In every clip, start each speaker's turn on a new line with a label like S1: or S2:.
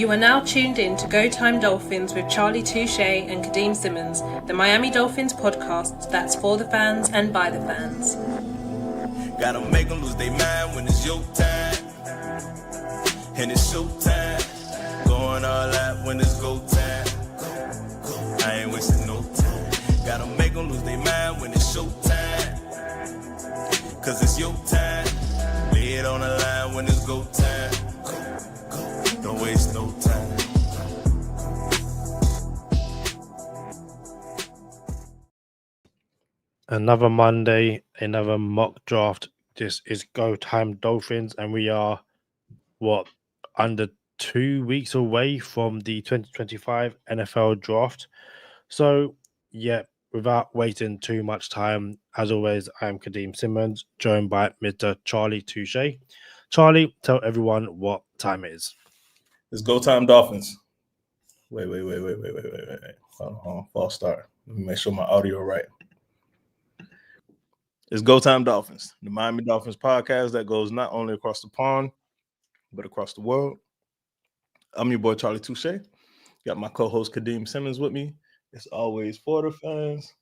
S1: You are now tuned in to Go Time Dolphins with Charlie Touche and Kadeem Simmons, the Miami Dolphins podcast that's for the fans and by the fans.
S2: Gotta make them lose their mind when it's your time. And it's show time. Going all out when it's go time. I ain't wasting no time. Gotta make them lose their mind when it's show time. Cause it's your time. Lay it on the line when it's go time. Don't waste no time.
S3: Another Monday, another mock draft. This is Go Time Dolphins, and we are, under 2 weeks away from the 2025 NFL draft. So, without waiting too much time, as always, I am Kadeem Simmons, joined by Mr. Charlie Touche. Charlie, tell everyone what time it is.
S4: It's Go Time Dolphins. Wait. Hold on, false start. Let me make sure my audio right. It's Go Time Dolphins, the Miami Dolphins podcast that goes not only across the pond, but across the world. I'm your boy, Charlie Touche. Got my co-host, Kadeem Simmons, with me. It's always for the fans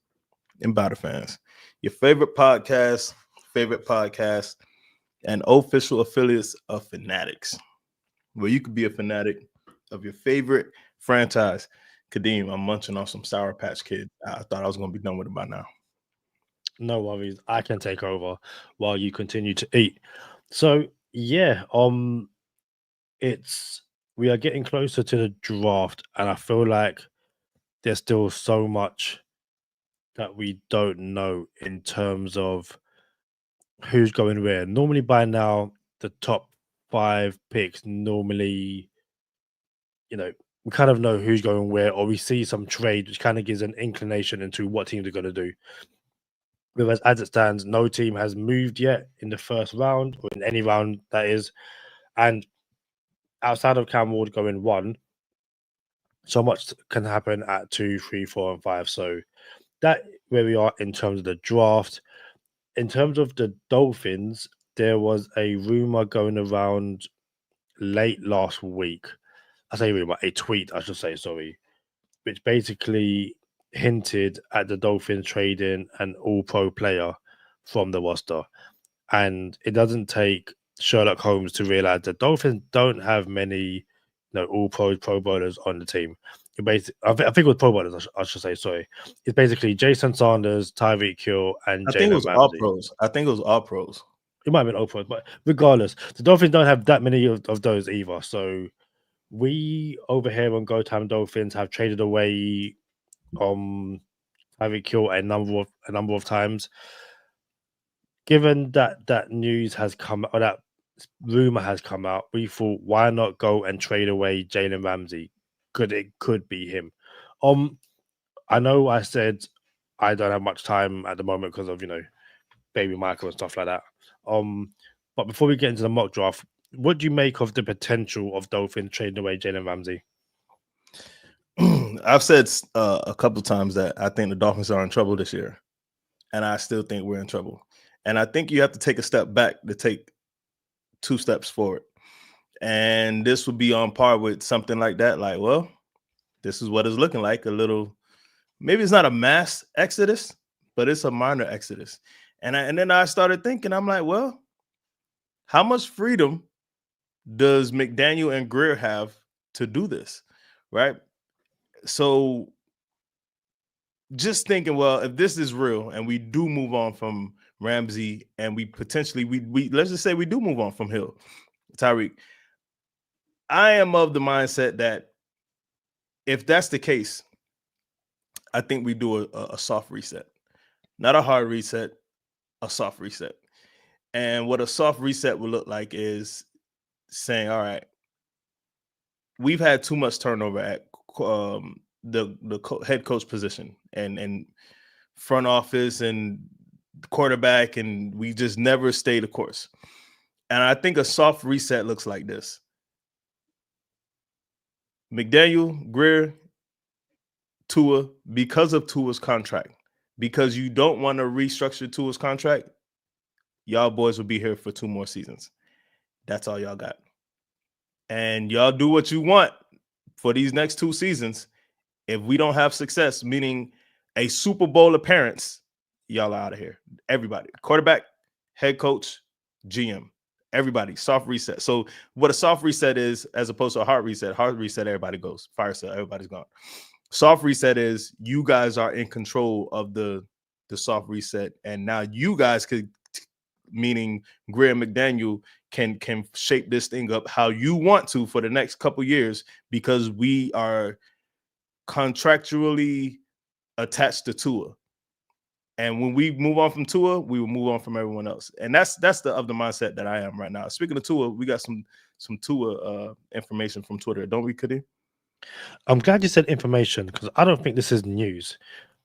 S4: and by the fans. Your favorite podcast, and official affiliates of Fanatics, where you could be a fanatic of your favorite franchise. Kadeem, I'm munching on some Sour Patch Kids. I thought I was going to be done with it by now.
S3: No worries. I can take over while you continue to eat. So, we are getting closer to the draft, and I feel like there's still so much that we don't know in terms of who's going where. Normally by now, the top 5 picks we kind of know who's going where, or we see some trade, which kind of gives an inclination into what teams are going to do. Whereas as it stands, no team has moved yet in the first round, or in any round that is. And outside of Cam Ward going 1, so much can happen at 2, 3, 4, and 5. So that where we are in terms of the draft. In terms of the Dolphins, there was a rumor going around late last week. I say rumor, a tweet, I should say, sorry, which basically hinted at the Dolphins trading an all-pro player from the roster. And it doesn't take Sherlock Holmes to realize that Dolphins don't have many all-pro Pro Bowlers on the team. I think it was Pro Bowlers, I should say, sorry. It's basically Jason Sanders, Tyreek Hill, and
S4: I think it was
S3: Jaylen
S4: all
S3: Ramsey.
S4: pros. I think it was all pros.
S3: It might have been all pros, but regardless, the Dolphins don't have that many of those either. So we over here on Go Time Dolphins have traded away Tyreek Hill a number of times. Given that news has come, or that rumor has come out, we thought, why not go and trade away Jaylen Ramsey? Could be him. I know I said I don't have much time at the moment because of baby Michael and stuff like that. But before we get into the mock draft, what do you make of the potential of Dolphins trading away Jaylen Ramsey?
S4: I've said a couple times that I think the Dolphins are in trouble this year, and I still think we're in trouble. And I think you have to take a step back to take 2 steps forward. And this would be on par with something like that. Like, well, this is what it's looking like. A little, maybe it's not a mass exodus, but it's a minor exodus. And then I started thinking, I'm like, well, how much freedom does McDaniel and Greer have to do this, right? So just thinking, well, if this is real and we do move on from Ramsey and we potentially, we let's just say we do move on from Hill, Tyreek, I am of the mindset that if that's the case, I think we do a soft reset, not a hard reset, a soft reset. And what a soft reset would look like is saying, all right, we've had too much turnover at the head coach position and front office and quarterback, and we just never stay the course. And I think a soft reset looks like this. McDaniel, Greer, Tua, because of Tua's contract, because you don't want to restructure Tua's contract, y'all boys will be here for 2 more seasons. That's all y'all got. And y'all do what you want for these next 2 seasons, if we don't have success, meaning a Super Bowl appearance, y'all are out of here. Everybody, quarterback, head coach, GM, everybody, soft reset. So what a soft reset is, as opposed to a hard reset, everybody goes. Fire sale, everybody's gone. Soft reset is you guys are in control of the soft reset, and now you guys could, meaning Graham McDaniel, can shape this thing up how you want to for the next couple years, because we are contractually attached to Tua. And when we move on from Tua, we will move on from everyone else. And that's the mindset that I am right now. Speaking of Tua, we got some Tua information from Twitter, don't we, Kadeem?
S3: I'm glad you said information, because I don't think this is news.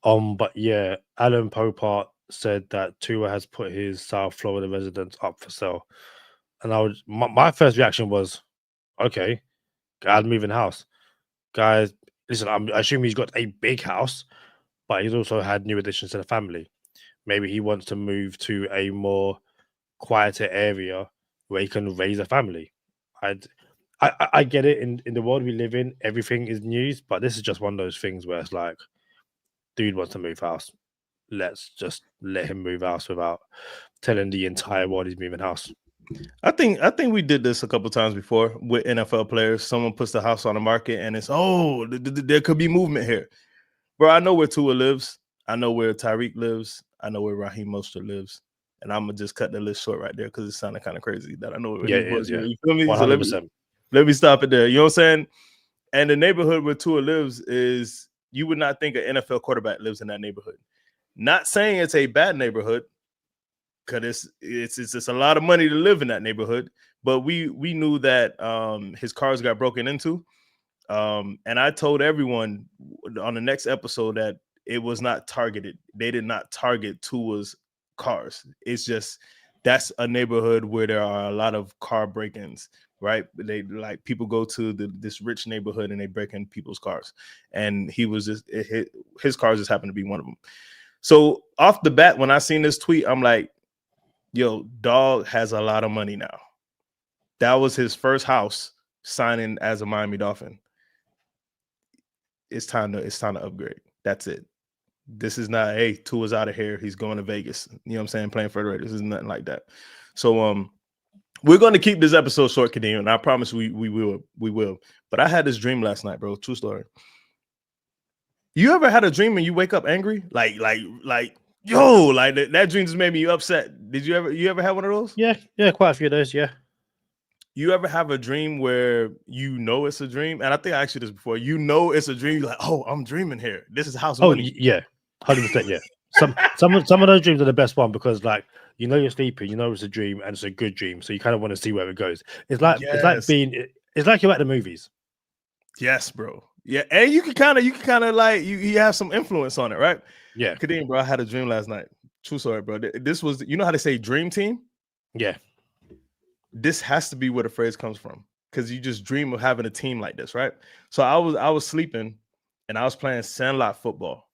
S3: But yeah, Alan Popart said that Tua has put his South Florida residence up for sale. And my first reaction was, okay, guy's moving house. Guys, listen, I assume he's got a big house, but he's also had new additions to the family. Maybe he wants to move to a more quieter area where he can raise a family. I get it. In the world we live in, everything is news, but this is just one of those things where it's like, dude wants to move house. Let's just let him move house without telling the entire world he's moving house.
S4: I think we did this a couple times before with NFL players. Someone puts the house on the market and it's, there could be movement here. Bro, I know where Tua lives. I know where Tyreek lives. I know where Raheem Mostert lives. And I'm going to just cut the list short right there because it sounded kind of crazy that I know where
S3: it is.
S4: You feel me?
S3: 100%.
S4: So let me stop it there. You know what I'm saying? And the neighborhood where Tua lives is, you would not think an NFL quarterback lives in that neighborhood. Not saying it's a bad neighborhood, because it's just a lot of money to live in that neighborhood. But we knew that his cars got broken into. And I told everyone on the next episode that it was not targeted. They did not target Tua's cars. It's just, that's a neighborhood where there are a lot of car break-ins, right? They, like, people go to this rich neighborhood and they break in people's cars. And he was just, his cars just happened to be one of them. So off the bat, when I seen this tweet, I'm like, yo, dog has a lot of money now. That was his first house signing as a Miami Dolphin. It's time to upgrade. That's it. This is not, hey, Tua's out of here, he's going to Vegas. You know what I'm saying? Playing for the Raiders. This is nothing like that. So we're going to keep this episode short, Kadeem, and I promise we will. But I had this dream last night, bro. True story. You ever had a dream and you wake up angry? Like yo, like that dream just made me upset. Did you ever have one of those?
S3: Yeah, quite a few of those, yeah.
S4: You ever have a dream where you know it's a dream? And I think I asked you this before. You know it's a dream. You're like, oh, I'm dreaming here. This is house money.
S3: Yeah, 100%. Yeah. Some of those dreams are the best one, because, like, you know you're sleeping, you know it's a dream, and it's a good dream, so you kind of want to see where it goes. It's like you're at the movies.
S4: Yes, bro. Yeah, and you can kind of like you have some influence on it, right?
S3: Yeah.
S4: Kadeem, bro, I had a dream last night. True story, bro. This was, you know how they say dream team?
S3: Yeah.
S4: This has to be where the phrase comes from, because you just dream of having a team like this, right? So I was sleeping and I was playing sandlot football,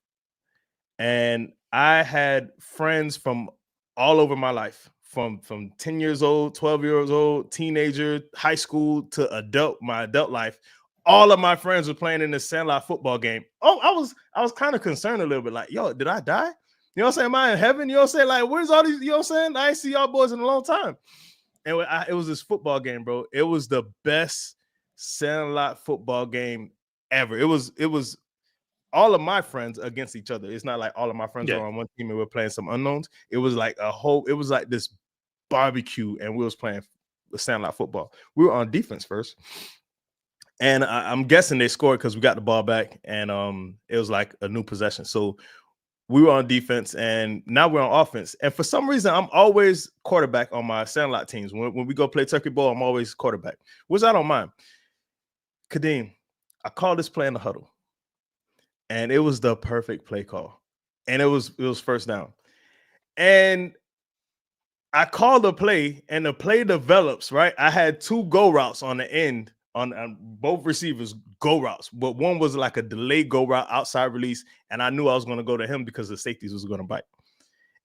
S4: and I had friends from all over my life, from 10 years old, 12 years old, teenager, high school to my adult life. All of my friends were playing in this sandlot football game. Oh, I was kind of concerned a little bit, like, yo, did I die? You know what I'm saying? Am I in heaven? You know what I'm saying? Like, where's all these, you know what I'm saying? I ain't see y'all boys in a long time. And it was this football game, bro. It was the best sandlot football game ever. It was all of my friends against each other. It's not like all of my friends were on one team and we're playing some unknowns. It was like it was like this barbecue, and we was playing sandlot football. We were on defense first. And I'm guessing they scored because we got the ball back, and it was like a new possession. So we were on defense, and now we're on offense. And for some reason, I'm always quarterback on my sandlot teams. When we go play turkey ball, I'm always quarterback, which I don't mind. Kadeem, I called this play in the huddle, and it was the perfect play call. And it was first down. And I called the play, and the play develops, right? I had 2 go routes on the end, on both receivers, go routes, but one was like a delayed go route, outside release, and I knew I was going to go to him because the safeties was going to bite.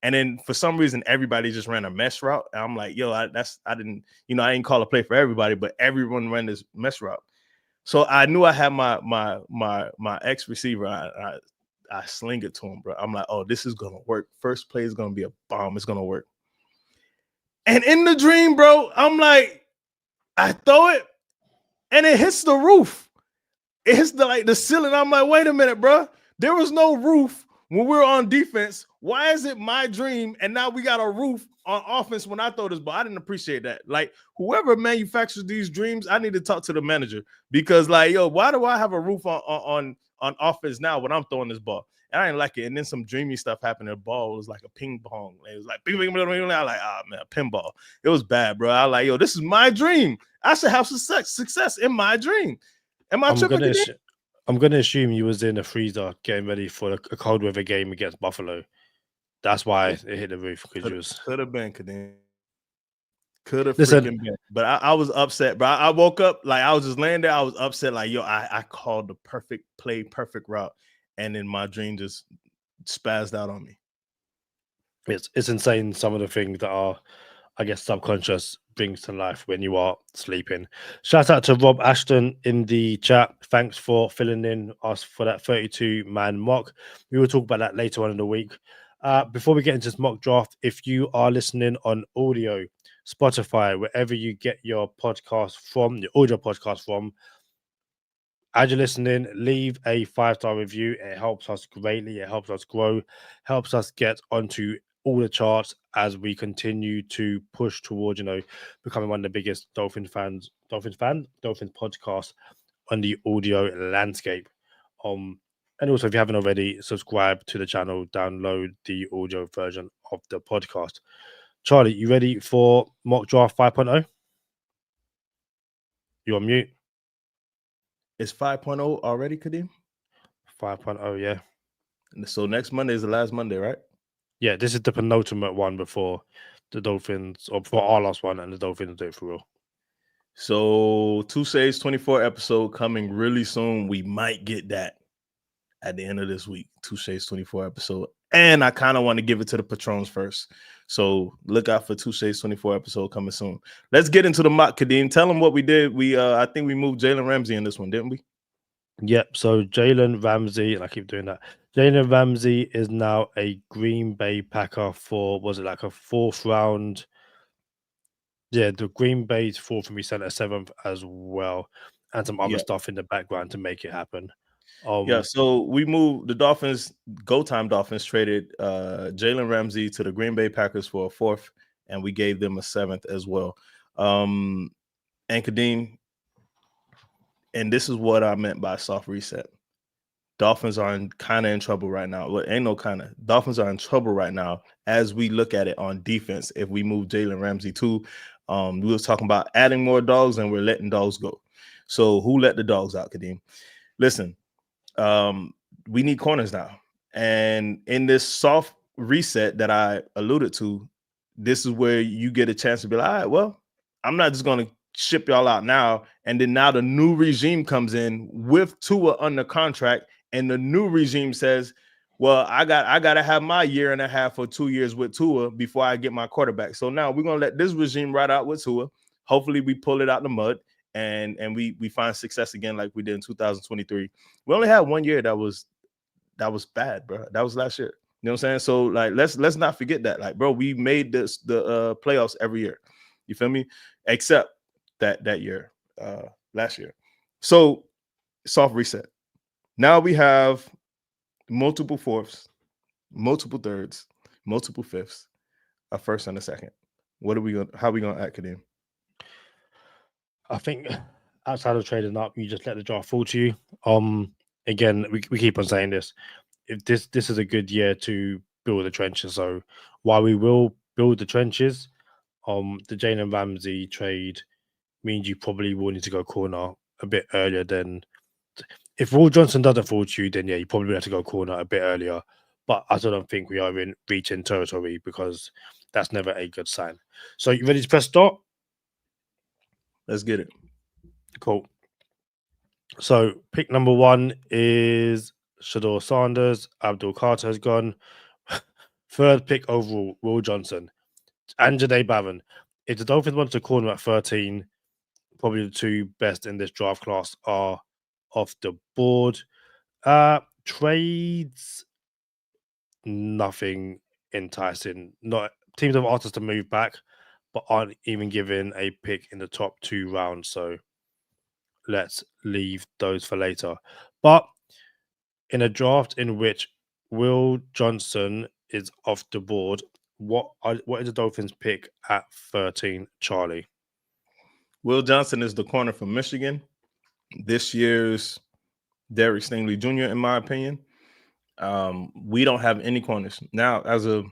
S4: And then for some reason, everybody just ran a mesh route, and I'm like, yo, I didn't call a play for everybody, but everyone ran this mesh route. So I knew I had my ex receiver. I sling it to him, bro. I'm like, oh, this is gonna work. First play is gonna be a bomb. It's gonna work. And in the dream, bro, I'm like, I throw it, and it hits the roof. It hits the ceiling. I'm like, wait a minute, bro. There was no roof when we were on defense. Why is it my dream and now we got a roof on offense when I throw this ball? I didn't appreciate that. Like, whoever manufactures these dreams, I need to talk to the manager because, like, yo, why do I have a roof on offense now when I'm throwing this ball? And I didn't like it. And then some dreamy stuff happened. The ball was like a ping pong. It was like bing, bing, bing, bing. I was like, ah, man, pinball. It was bad, bro. I was like, yo, this is my dream. I should have success in my dream. Am I tripping?
S3: I'm gonna assume you was in a freezer getting ready for a cold weather game against Buffalo. That's why it hit the roof because you was
S4: could have been Kadeem. Could have freaking been. But I was upset, bro. I woke up like I was just laying there. I was upset, like, yo, I called the perfect play, perfect route, and then my dream just spazzed out on me.
S3: It's insane some of the things that are, I guess, subconscious brings to life when you are sleeping. Shout out to Rob Ashton in the chat. Thanks for filling in us for that 32-man mock. We will talk about that later on in the week. Before we get into this mock draft, if you are listening on audio, Spotify, wherever you get your podcast from, your audio podcast from, as you're listening, leave a 5-star review. It helps us greatly. It helps us grow, helps us get onto all the charts as we continue to push towards, becoming one of the biggest Dolphins podcasts on the audio landscape. And also, if you haven't already, subscribe to the channel, download the audio version of the podcast. Charlie, you ready for mock draft 5.0? You're on mute.
S4: It's 5.0 already, Kadeem?
S3: 5.0, yeah.
S4: So next Monday is the last Monday, right?
S3: Yeah, this is the penultimate one before the Dolphins, or before our last one, and the Dolphins do it for real.
S4: So Tuesday's 24 episode coming really soon. We might get that at the end of this week. Tuesday's 24 episode. And I kind of want to give it to the patrons first. So look out for Tuesday's 24 episode coming soon. Let's get into the mock, Kadeem. Tell them what we did. I think we moved Jalen Ramsey in this one, didn't we?
S3: Yep. So Jalen Ramsey, and I keep doing that. Jalen Ramsey is now a Green Bay Packer for, was it like a 4th round? Yeah, the Green Bay's 4th, and we sent a 7th as well, and some other stuff in the background to make it happen.
S4: So we moved the Dolphins. Go Time Dolphins traded Jalen Ramsey to the Green Bay Packers for a 4th, and we gave them a 7th as well. And Kadeem, and this is what I meant by soft reset. Dolphins are kind of in trouble right now. Well, ain't no kind of. Dolphins are in trouble right now as we look at it on defense. If we move Jalen Ramsey too, we was talking about adding more dogs and we're letting dogs go. So who let the dogs out, Kadeem? Listen, we need corners now. And in this soft reset that I alluded to, this is where you get a chance to be like, all right, well, I'm not just going to ship y'all out now. And then now the new regime comes in with Tua under contract. And the new regime says, well, I got to have my 1.5 years or 2 years with Tua before I get my quarterback. So now we're going to let this regime ride out with Tua. Hopefully we pull it out the mud and we find success again like we did in 2023. We only had 1 year that was bad, bro. That was last year. You know what I'm saying? So like let's not forget that. Like, bro, we made the playoffs every year. You feel me? Except that year, last year. So soft reset. Now we have multiple 4ths, multiple 3rds, multiple 5ths, a 1st and a 2nd. How are we gonna act, Kadeem?
S3: I think outside of trading up, you just let the draft fall to you. Again, we keep on saying this. If this is a good year to build the trenches. So while we will build the trenches, the Jalen Ramsey trade means you probably will need to go corner a bit earlier than. If Will Johnson doesn't fall to you, then yeah, you probably have to go corner a bit earlier. But I still don't think we are in reaching territory because that's never a good sign. So you ready to press start?
S4: Let's get it.
S3: Cool. So pick number 1 is Shador Sanders. Abdul Carter has gone. 3rd pick overall, Will Johnson. And Janae Barron. If the Dolphins want to corner at 13, probably the two best in this draft class are off the board. Trades, nothing enticing. Not teams have asked us to move back, but aren't even given a pick in the top 2 rounds. So let's leave those for later. But in a draft in which Will Johnson is off the board, what is the Dolphins pick at 13, Charlie?
S4: Will Johnson is the corner from Michigan. This year's Derek Stingley Jr., in my opinion. We don't have any corners now. As of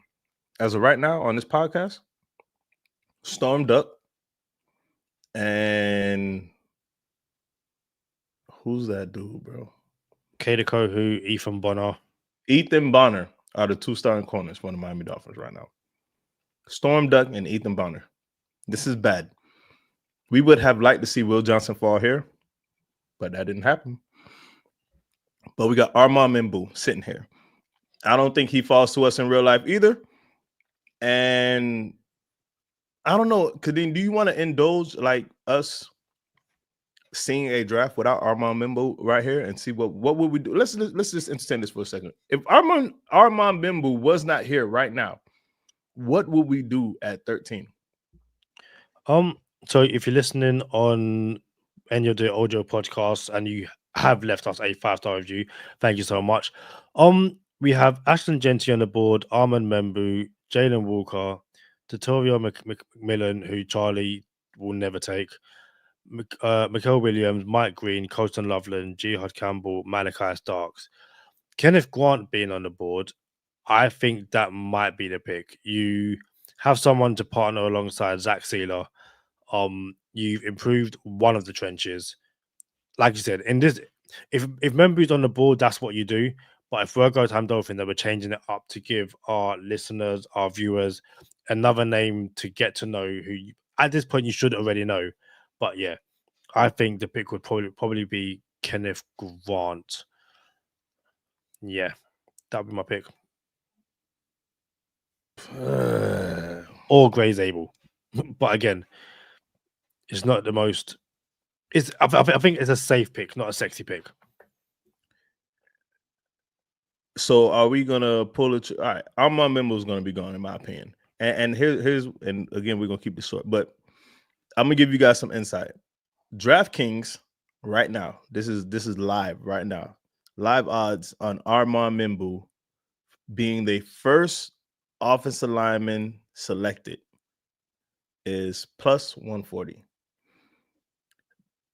S4: right now on this podcast, Storm Duck and who's that dude, bro?
S3: Kadeem, who Ethan Bonner.
S4: Ethan Bonner are the 2 starting corners for the Miami Dolphins right now. Storm Duck and Ethan Bonner. This is bad. We would have liked to see Will Johnson fall here, but that didn't happen. But we got Armand Membu sitting here. I don't think he falls to us in real life either. And I don't know, Kadeem, do you want to indulge like us seeing a draft without Armand Membu right here and see what would we do? Let's just entertain this for a second. If Armand Membu was not here right now, what would we do at 13?
S3: So if you're listening on any of the audio podcasts and you have left us a 5-star review, thank you so much. We have Ashton Genty on the board, Armand Membu, Jalen Walker, Tutorio McMillan, who Charlie will never take, Mikael Williams, Mike Green, Colston Loveland, Jihad Campbell, Malachi Starks. Kenneth Grant being on the board, I think that might be the pick. You have someone to partner alongside Zach Sealer. You've improved one of the trenches. Like you said, in this, if Membu's on the board, that's what you do. But if we're Go Time Dolphins, then we're changing it up to give our listeners, our viewers, another name to get to know who at this point you should already know. But yeah, I think the pick would probably be Kenneth Grant. Yeah, that would be my pick. Or Gray's Abel. But again, it's not the most. I think it's a safe pick, not a sexy pick.
S4: So are we gonna pull it? All right, Armand Membu is gonna be gone, in my opinion. And here's and again, we're gonna keep this short, but I'm gonna give you guys some insight. DraftKings right now, this is live right now. Live odds on Armand Membu being the first offensive lineman selected is plus 140.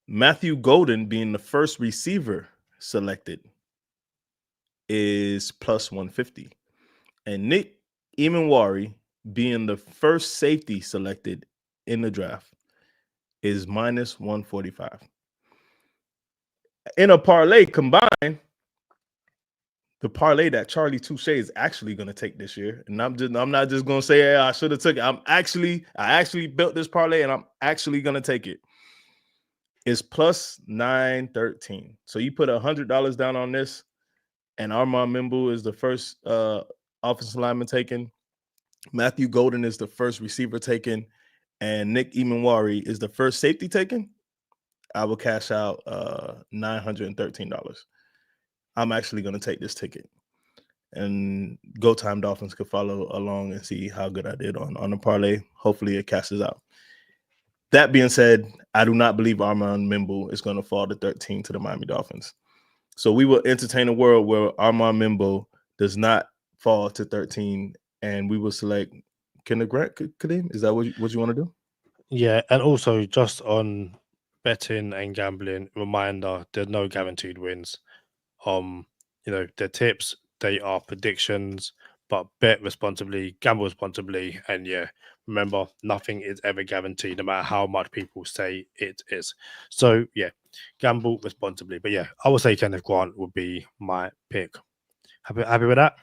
S4: Matthew Golden being the first receiver selected is plus 150. And Nick Emanwari being the first safety selected in the draft is minus 145. In a parlay combined, the parlay that Charlie Touche is actually going to take this year, and I'm not just going to say, hey, I should have took it. I actually built this parlay, and I'm actually going to take it. It's plus 913. So you put $100 down on this, and Armand Membu is the first offensive lineman taken. Matthew Golden is the first receiver taken, and Nick Emanwari is the first safety taken. I will cash out $913. I'm actually going to take this ticket, and Go Time Dolphins could follow along and see how good I did on the parlay. Hopefully it cashes out. That being said, I do not believe Armand Membu is going to fall to 13 to the Miami Dolphins. So we will entertain a world where Armand Membu does not fall to 13, and we will select Kenneth Grant. Kadeem, is that what you want to do?
S3: Yeah, and also just on betting and gambling, reminder: there's no guaranteed wins. They're tips, they are predictions, but bet responsibly, gamble responsibly, and yeah, remember, nothing is ever guaranteed, no matter how much people say it is. So yeah, gamble responsibly. But yeah, I would say Kenneth Grant would be my pick. Happy with that?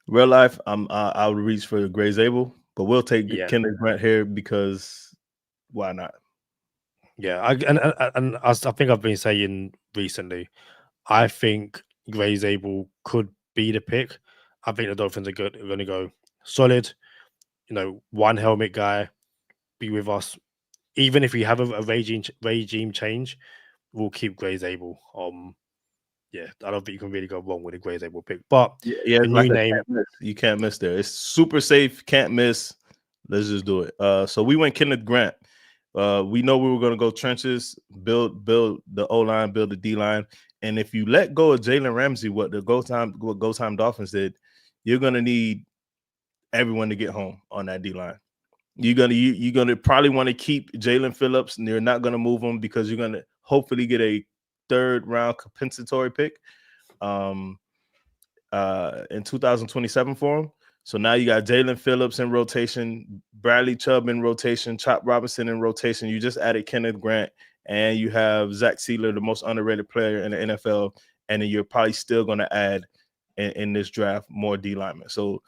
S4: Real life, I would reach for Gray's Abel, but we'll take Kenneth Grant here because why not?
S3: Yeah, I think I've been saying recently, I think Gray's Abel could be the pick. I think the Dolphins are going to go solid. One helmet guy, be with us even if we have a regime change, we'll keep Gray Zabel. Yeah, I don't think you can really go wrong with a Gray Zabel pick. But
S4: Yeah,
S3: the
S4: it's
S3: new
S4: like
S3: name,
S4: you can't miss there. It's super safe, can't miss. Let's just do it. So we went Kenneth Grant. We know we were going to go trenches, build the O line, build the D line, and if you let go of Jalen Ramsey, what Go Time Dolphins did, you're going to need everyone to get home on that D line. You're gonna probably want to keep Jalen Phillips, and you're not going to move him because you're going to hopefully get a 3rd round compensatory pick in 2027 for him. So now you got Jalen Phillips in rotation, Bradley Chubb in rotation, Chop Robinson in rotation. You just added Kenneth Grant, and you have Zach Sealer, the most underrated player in the NFL. And then you're probably still going to add in this draft more D linemen. So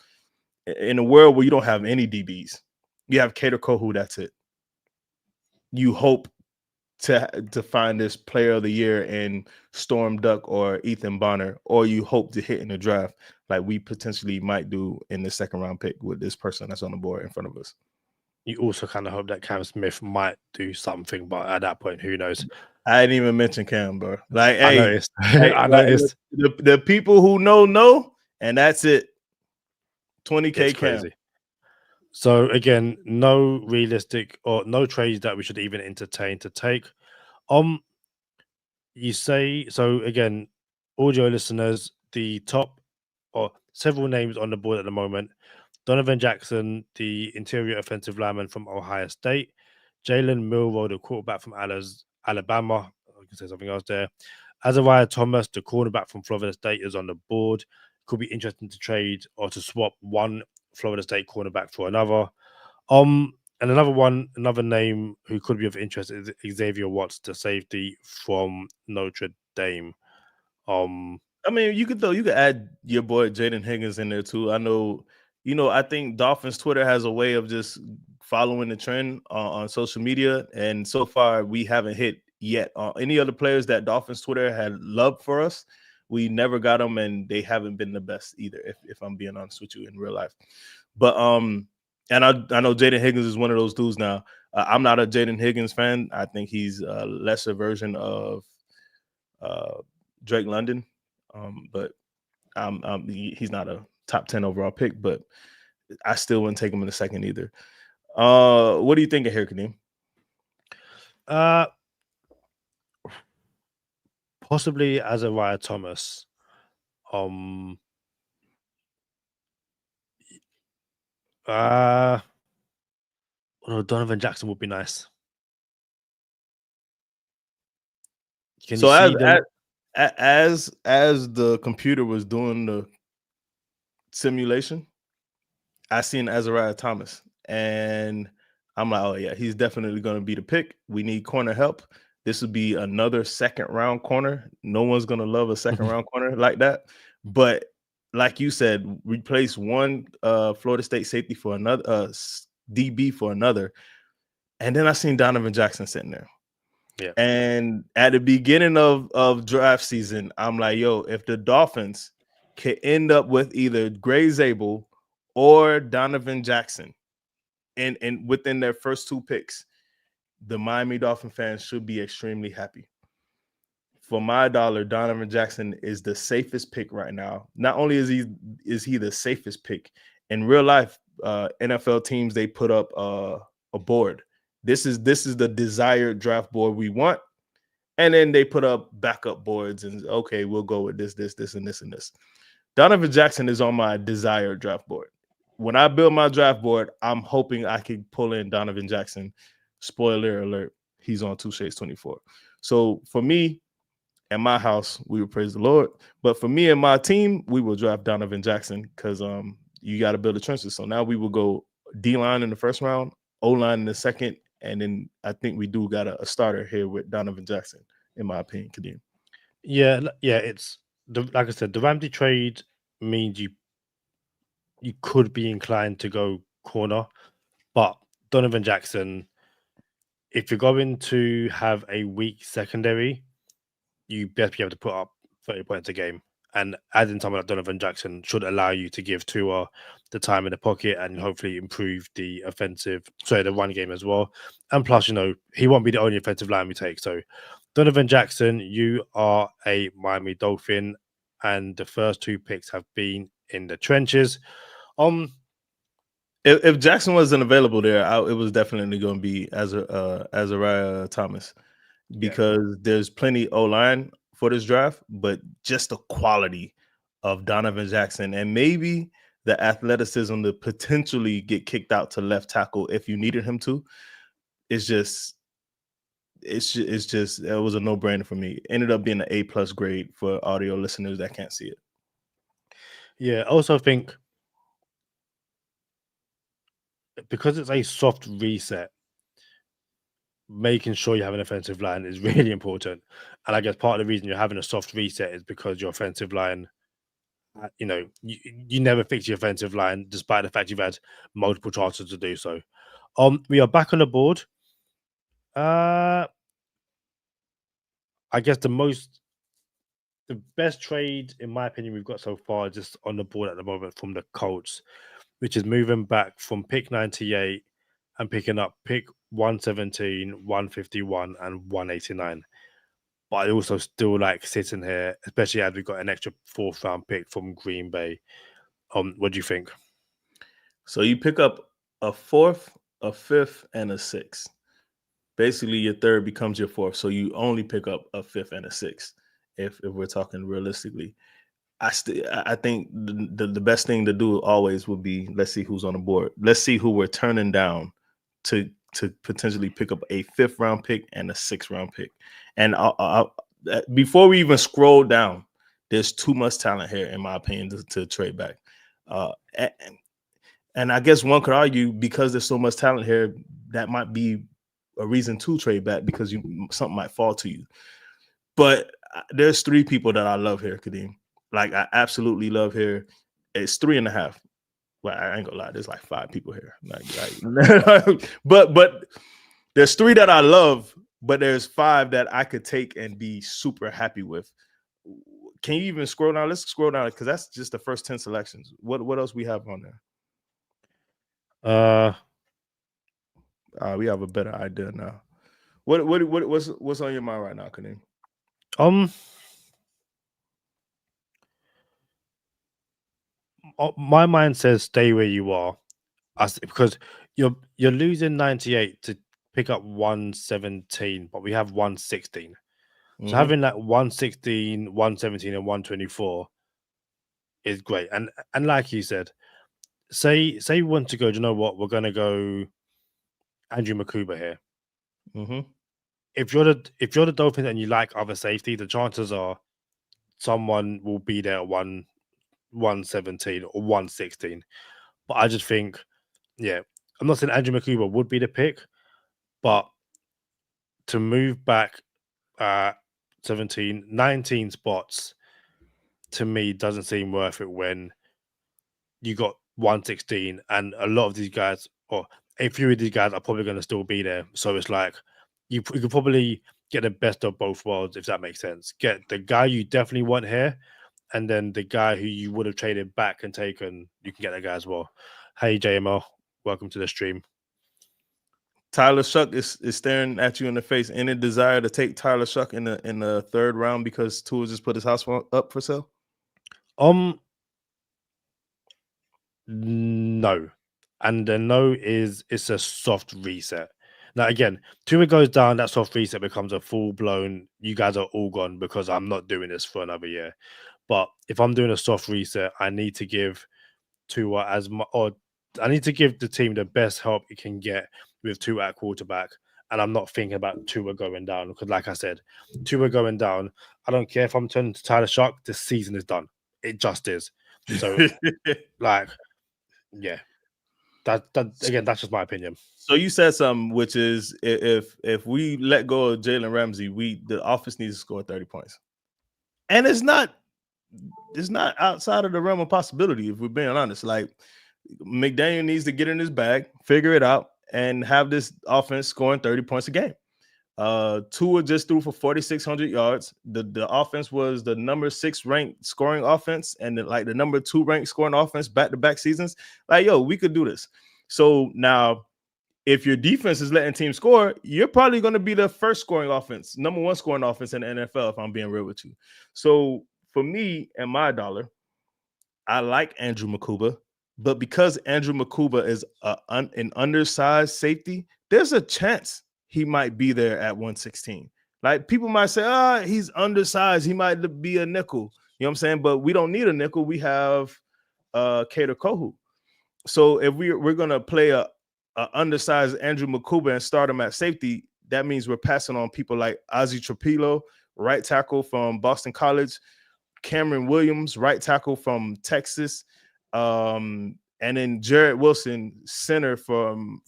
S4: in a world where you don't have any DBs, you have Kader Kohu, that's it. You hope to find this player of the year in Storm Duck or Ethan Bonner, or you hope to hit in the draft like we potentially might do in the 2nd round pick with this person that's on the board in front of us.
S3: You also kind of hope that Cam Smith might do something, but at that point, who knows?
S4: I didn't even mention Cam, bro. Like,
S3: I
S4: hey,
S3: noticed. I noticed.
S4: The people who know, and that's it. 20K
S3: It's
S4: Cam.
S3: crazy. So again, no realistic or no trades that we should even entertain to take. You say so again, audio listeners, the top or several names on the board at the moment: Donovan Jackson, the interior offensive lineman from Ohio State; Jalen Milroe, the quarterback from Alabama. I can say something else there. Azariah Thomas, the cornerback from Florida State, is on the board. Could be interesting to trade or to swap one Florida State cornerback for another. And another name who could be of interest is Xavier Watts, the safety from Notre Dame.
S4: I mean, you could add your boy Jaden Higgins in there too. I know, I think Dolphins Twitter has a way of just following the trend on social media, and so far we haven't hit yet. Any other players that Dolphins Twitter had loved for us, we never got them, and they haven't been the best either. If I'm being honest with you in real life, but and I know Jaden Higgins is one of those dudes now. I'm not a Jaden Higgins fan. I think he's a lesser version of Drake London. But he's not a top 10 overall pick, but I still wouldn't take him in the 2nd either. What do you think of here, Kadeem?
S3: Possibly Azariah Thomas. Donovan Jackson would be nice.
S4: So as the computer was doing the simulation, I seen Azariah Thomas, and I'm like, oh yeah, he's definitely going to be the pick. We need corner help. This would be another 2nd round corner. No one's going to love a 2nd round corner like that. But like you said, replace one Florida State safety for another DB for another. And then I seen Donovan Jackson sitting there.
S3: Yeah.
S4: And at the beginning of draft season, I'm like, yo, if the Dolphins can end up with either Gray Zabel or Donovan Jackson and within their first 2 picks, the Miami Dolphin fans should be extremely happy. For my dollar, Donovan Jackson is the safest pick right now. Not only is he the safest pick, in real life, NFL teams, they put up a board. This is the desired draft board we want. And then they put up backup boards and, okay, we'll go with this, and this, and this. Donovan Jackson is on my desired draft board. When I build my draft board, I'm hoping I can pull in Donovan Jackson. Spoiler alert, he's on 2 Shades 24. So for me, at my house, we will praise the Lord. But for me and my team, we will draft Donovan Jackson because you got to build the trenches. So now we will go D-line in the 1st round, O-line in the 2nd, and then I think we do got a starter here with Donovan Jackson, in my opinion, Kadeem.
S3: Yeah. It's like I said, the Ramsey trade means you could be inclined to go corner, but Donovan Jackson, if you're going to have a weak secondary, you best be able to put up 30 points a game. And adding someone like Donovan Jackson should allow you to give Tua the time in the pocket and hopefully improve the run game as well. And plus, he won't be the only offensive line we take. So, Donovan Jackson, you are a Miami Dolphin, and the first 2 picks have been in the trenches.
S4: If Jackson wasn't available there, it was definitely going to be Azariah Thomas, because there's plenty O-line for this draft, but just the quality of Donovan Jackson and maybe the athleticism to potentially get kicked out to left tackle if you needed him to, it was a no-brainer for me. It ended up being an A+ grade for audio listeners that can't see it.
S3: Yeah, I also think because it's a soft reset, making sure you have an offensive line is really important. And I guess part of the reason you're having a soft reset is because your offensive line, you never fix your offensive line despite the fact you've had multiple chances to do so. We are back on the board. I guess the best trade, in my opinion, we've got so far just on the board at the moment from the Colts, which is moving back from pick 98 and picking up pick 117, 151, and 189. But I also still like sitting here, especially as we've got an extra 4th round pick from Green Bay. What do you think?
S4: So you pick up a 4th, a 5th, and a 6th. Basically, your 3rd becomes your 4th. So you only pick up a 5th and a 6th, if we're talking realistically. I think the best thing to do always would be, let's see who's on the board. Let's see who we're turning down to potentially pick up a 5th round pick and a 6th round pick. And before we even scroll down, there's too much talent here, in my opinion, to trade back. And I guess one could argue, because there's so much talent here, that might be a reason to trade back, because something might fall to you. But there's 3 people that I love here, Kadeem. Like, I absolutely love here. It's 3.5. Well, I ain't gonna lie, there's like 5 people here. But there's 3 that I love, but there's 5 that I could take and be super happy with. Can you even scroll down? Let's scroll down, because that's just the first 10 selections. What else we have on there? We have a better idea now. What's on your mind right now, Kadeem?
S3: My mind says stay where you are, because you're losing 98 to pick up 117, but we have 116. So having that 116, 117, and 124 is great. And like you said, say you want to go, do you know what? We're going to go Andrew Makuba here. If you're the Dolphins and you like other safety, the chances are someone will be there at 117 or 116. But I just think, I'm not saying Andrew Makuba would be the pick, but to move back 19 spots, to me, doesn't seem worth it when you got 116 and a lot of these guys, or a few of these guys, are probably going to still be there. So it's like you could probably get the best of both worlds, if that makes sense. Get the guy you definitely want here, and then the guy who you would have traded back and taken, you can get that guy as well. Hey, JML, welcome to the stream.
S4: Tyler Shuck is staring at you in the face. Any desire to take Tyler Shuck in the 3rd round because Tua just put his house up for sale?
S3: No. And the no is it's a soft reset. Now, again, Tua goes down, that soft reset becomes a full-blown, you guys are all gone because I'm not doing this for another year. But if I'm doing a soft reset, I need to give Tua I need to give the team the best help it can get with Tua at quarterback. And I'm not thinking about Tua going down, because like I said, Tua going down, I don't care if I'm turning to Tyler Shuck, the season is done. It just is. So, that again, that's just my opinion.
S4: So you said something, which is if we let go of Jalen Ramsey, the offense needs to score 30 points. And it's not outside of the realm of possibility, if we're being honest. Like, McDaniel needs to get in his bag, figure it out, and have this offense scoring 30 points a game. Tua just threw for 4,600 yards. The offense was the number 6 ranked scoring offense and the number 2 ranked scoring offense back-to-back seasons. Like, yo, we could do this. So now, if your defense is letting teams score, you're probably going to be the first scoring offense, number 1 scoring offense in the NFL, if I'm being real with you. So for me and my dollar, I like Andrew Makuba, but because Andrew Makuba is an undersized safety, there's a chance he might be there at 116. Like, people might say, he's undersized. He might be a nickel. You know what I'm saying? But we don't need a nickel. We have Kader Kohu. So if we're going to play a undersized Andrew Makuba and start him at safety, that means we're passing on people like Ozzie Trapilo, right tackle from Boston College, Cameron Williams, right tackle from Texas, and then Jared Wilson, center from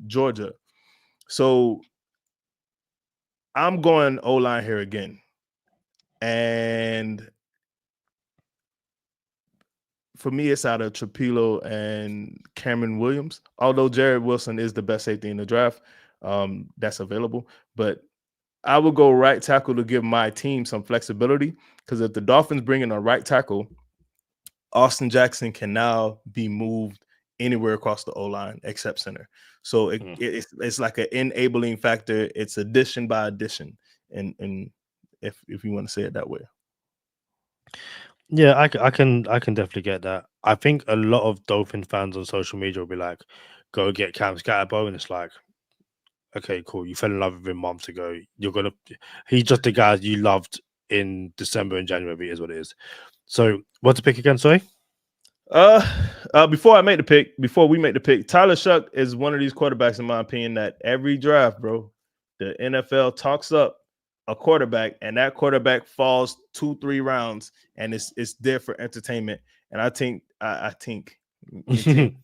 S4: Georgia. So I'm going O-line here again. And for me, it's out of Trapilo and Cameron Williams, although Jared Wilson is the best safety in the draft that's available. But I would go right tackle to give my team some flexibility, because if the Dolphins bring in a right tackle, Austin Jackson can now be moved anywhere across the O-line except center. So it's like an enabling factor. It's addition by addition, and if you want to say it that way.
S3: Yeah, I can definitely get that. I think a lot of Dolphin fans on social media will be like, "Go get Cam Scatterbo," and it's like, okay, cool. You fell in love with him months ago. He's just the guy you loved in December and January. Is what it is. So, what to pick again? Sorry.
S4: Before we make the pick, Tyler Shuck is one of these quarterbacks, in my opinion, that every draft, bro, the NFL talks up a quarterback, and that quarterback falls 2-3 rounds, and it's there for entertainment. And I think Kadeem.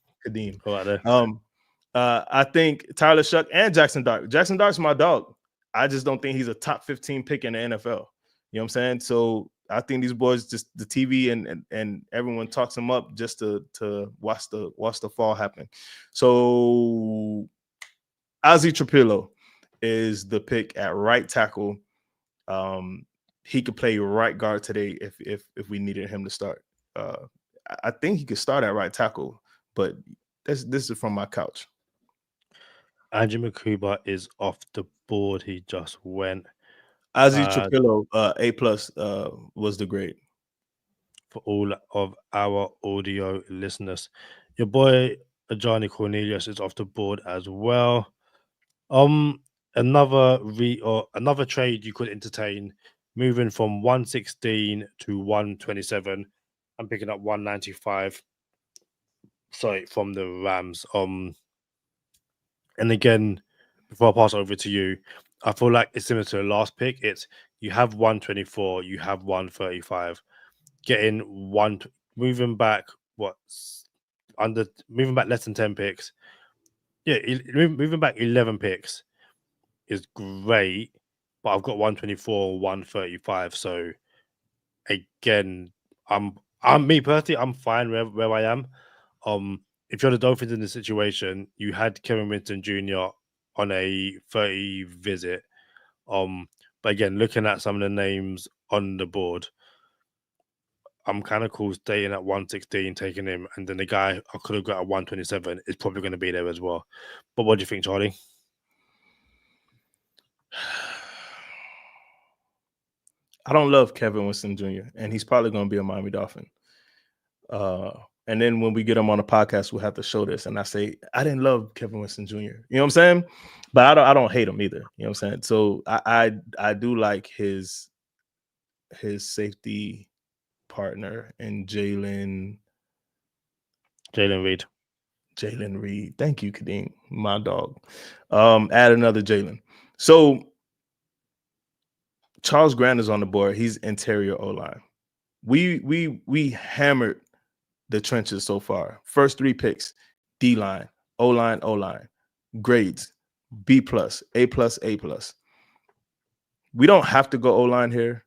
S4: I think Tyler Shuck and Jackson Dart. Jackson Dart's my dog. I just don't think he's a top 15 pick in the NFL. You know what I'm saying? So I think these boys, just the TV and everyone talks them up just to watch the fall happen. So Ozzie Trapilo is the pick at right tackle. He could play right guard today if we needed him to start. I think he could start at right tackle, but this is from my couch.
S3: Andrew Makuba is off the board. He just went.
S4: Ozzie Trapilo, A+ was the grade.
S3: For all of our audio listeners, your boy Johnny Cornelius is off the board as well. Another trade you could entertain, moving from 116 to 127. I'm picking up 195. Sorry, from the Rams. And again, before I pass over to you, I feel like it's similar to the last pick. It's you have 124, you have 135. Moving back less than 10 picks. Yeah, moving back 11 picks is great, but I've got 124, 135. So again, I'm me personally, I'm fine where I am. If you're the Dolphins in this situation, you had Kevin Winston Jr. on a 30 visit. But again, looking at some of the names on the board, I'm kind of cool staying at 116, taking him, and then the guy I could have got at 127 is probably going to be there as well. But what do you think, Charlie?
S4: I don't love Kevin Winston Jr., and he's probably going to be a Miami Dolphin. And then when we get him on the podcast, we'll have to show this. And I say, I didn't love Kevin Winston Jr. You know what I'm saying? But I don't hate him either. You know what I'm saying? So I do like his safety partner in Jaylen
S3: Reed.
S4: Jaylen Reed. Thank you, Kadeem, my dog. Add another Jaylen. So Charles Grant is on the board. He's interior O-line. We hammered the trenches so far. First 3 picks, D-line, O-line, grades, B+, A+, A+. We don't have to go O-line here.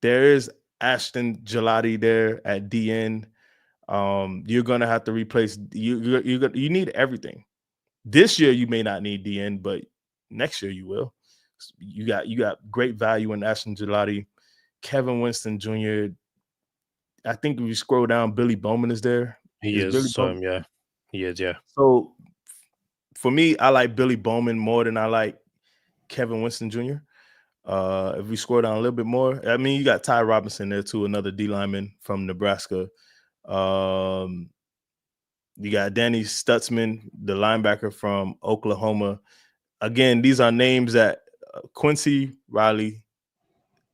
S4: There is Ashton Gelati there at DN. You're going to have to replace you need everything. This year you may not need DN, but next year you will. You got great value in Ashton Gelati, Kevin Winston Jr. I think if you scroll down, Billy Bowman is there.
S3: He is.
S4: Billy Bowman?
S3: Yeah, he is. Yeah.
S4: So for me, I like Billy Bowman more than I like Kevin Winston Jr. If we scroll down a little bit more, I mean, you got Ty Robinson there too, another D lineman from Nebraska. You got Danny Stutzman, the linebacker from Oklahoma. Again, these are names that Quincy Riley,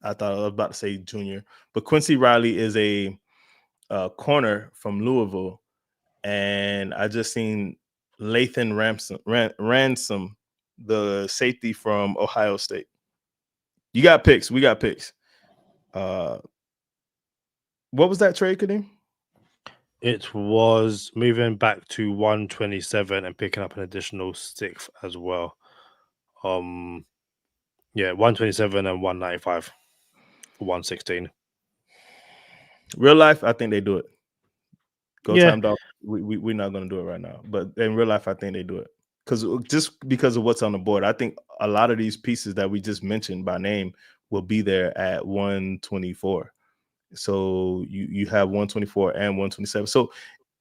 S4: I thought I was about to say junior, but Quincy Riley is a corner from Louisville. And I just seen Lathan Ransom, the safety from Ohio State. You got picks. We got picks. What was that trade, Kadeem?
S3: It was moving back to 127 and picking up an additional 6 as well. 127 and 195 for 116.
S4: Real life, I think they do it. Go Time Dolphins. We're not going to do it right now, but in real life, I think they do it because of what's on the board. I think a lot of these pieces that we just mentioned by name will be there at 124. So you have 124 and 127. So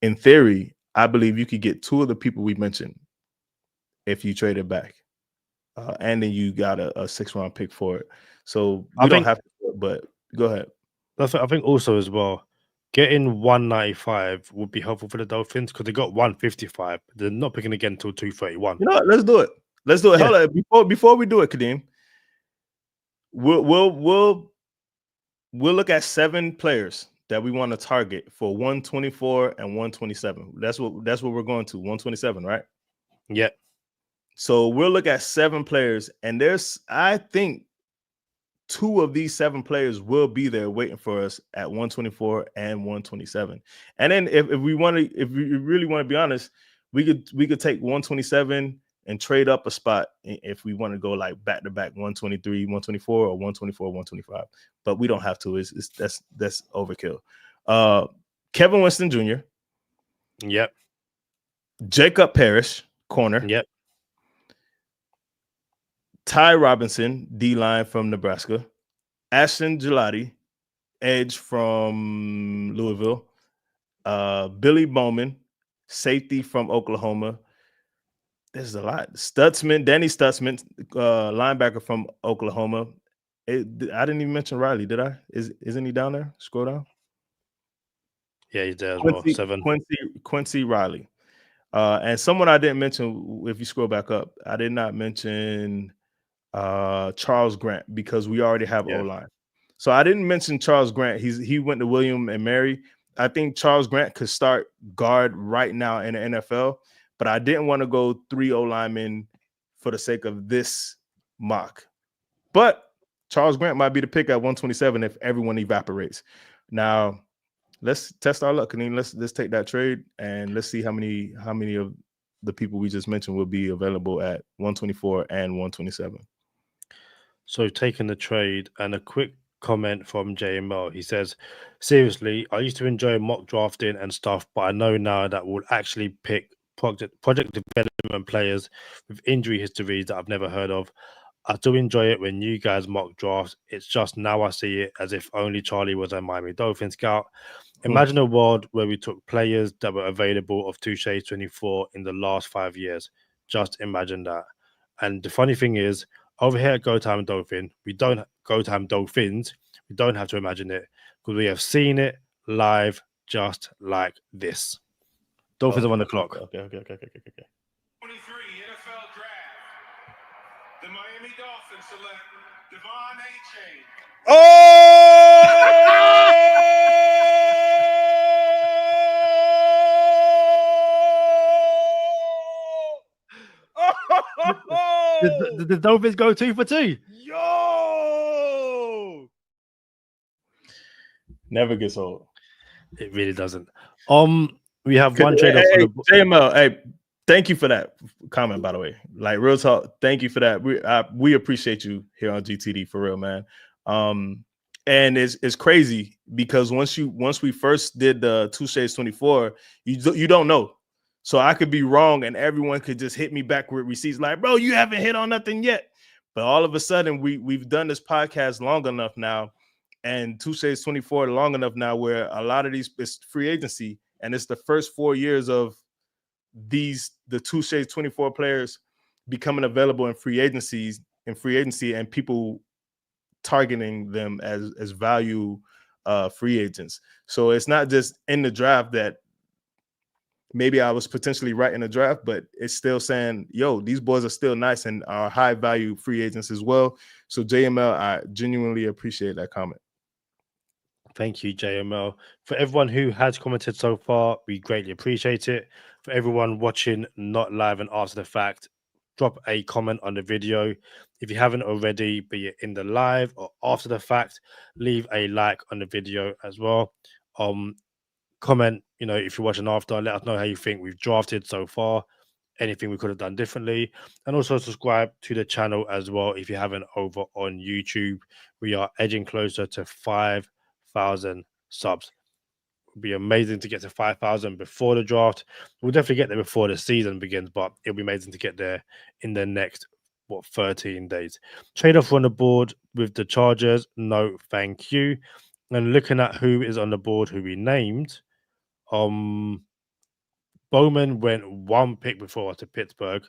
S4: in theory, I believe you could get 2 of the people we mentioned if you trade it back. And then you got a 6th-round pick for it. So we don't have to, but go ahead.
S3: I think also as well, getting 195 would be helpful for the Dolphins because they got 155. They're not picking again until 231.
S4: You know what? Let's do it. Yeah. Hold on. Before we do it, Kadeem, we'll look at 7 players that we want to target for 124 and 127. That's what we're going to, 127, right?
S3: Yeah.
S4: So we'll look at 7 players, and I think 2 of these 7 players will be there waiting for us at 124 and 127. And then if we really want to be honest, we could take 127 and trade up a spot if we want to go like back to back 123, 124, or 124, 125. But we don't have to. That's overkill. Kevin Winston Jr.
S3: Yep.
S4: Jacob Parrish, corner.
S3: Yep.
S4: Ty Robinson, D-line from Nebraska. Ashton Gelati, edge from Louisville. Billy Bowman, safety from Oklahoma. There's a lot. Danny Stutzman, linebacker from Oklahoma. I didn't even mention Riley, did I? Isn't he down there? Scroll down.
S3: Yeah, he's there as well. 7.
S4: Quincy Riley. And someone I didn't mention, if you scroll back up, I did not mention Charles Grant because we already have O-line. So I didn't mention Charles Grant. He went to William and Mary. I think Charles Grant could start guard right now in the NFL, but I didn't want to go 3 O-linemen for the sake of this mock. But Charles Grant might be the pick at 127 if everyone evaporates. Now, let's test our luck. I mean, let's take that trade and let's see how many of the people we just mentioned will be available at 124 and 127.
S3: So taking the trade, and a quick comment from JML. He says, seriously, I used to enjoy mock drafting and stuff, but I know now that we'll actually pick project development players with injury histories that I've never heard of. I do enjoy it when you guys mock draft. It's just now I see it as if only Charlie was a Miami Dolphins scout. Imagine a world where we took players that were available of Touche 24 in the last 5 years. Just imagine that. And the funny thing is, over here at Go Time Dolphins, we don't have to imagine it because we have seen it live just like this. Dolphins are on the clock.
S4: Okay.
S5: 23 NFL Draft. The Miami Dolphins select Devon A-Chain.
S3: Did the Dolphins go 2 for 2?
S4: Yo! Never gets old.
S3: It really doesn't. We have one trade off.
S4: JML, hey, thank you for that comment, by the way. Like, real talk, thank you for that. We appreciate you here on GTD for real, man. And it's crazy because once we first did the Touche 24, you don't know. So I could be wrong and everyone could just hit me back with receipts like, bro, you haven't hit on nothing yet. But all of a sudden, we've done this podcast long enough now, and Touche's 24 long enough now, where a lot of these it's free agency, and it's the first 4 years of the Touche's 24 players becoming available in free agency, and people targeting them as value free agents. So it's not just in the draft that maybe I was potentially right in the draft, but it's still saying, yo, these boys are still nice and are high value free agents as well. So JML, I genuinely appreciate that comment.
S3: Thank you, JML. For everyone who has commented so far, we greatly appreciate it. For everyone watching not live and after the fact, drop a comment on the video. If you haven't already, be it in the live or after the fact, leave a like on the video as well. Comment, if you're watching after, let us know how you think we've drafted so far, anything we could have done differently, and also subscribe to the channel as well if you haven't over on YouTube. We are edging closer to 5,000 subs. It would be amazing to get to 5,000 before the draft. We'll definitely get there before the season begins, but it'll be amazing to get there in the next 13 days. Trade offer on the board with the Chargers, no thank you. And looking at who is on the board, who we named, Bowman went one pick before to Pittsburgh.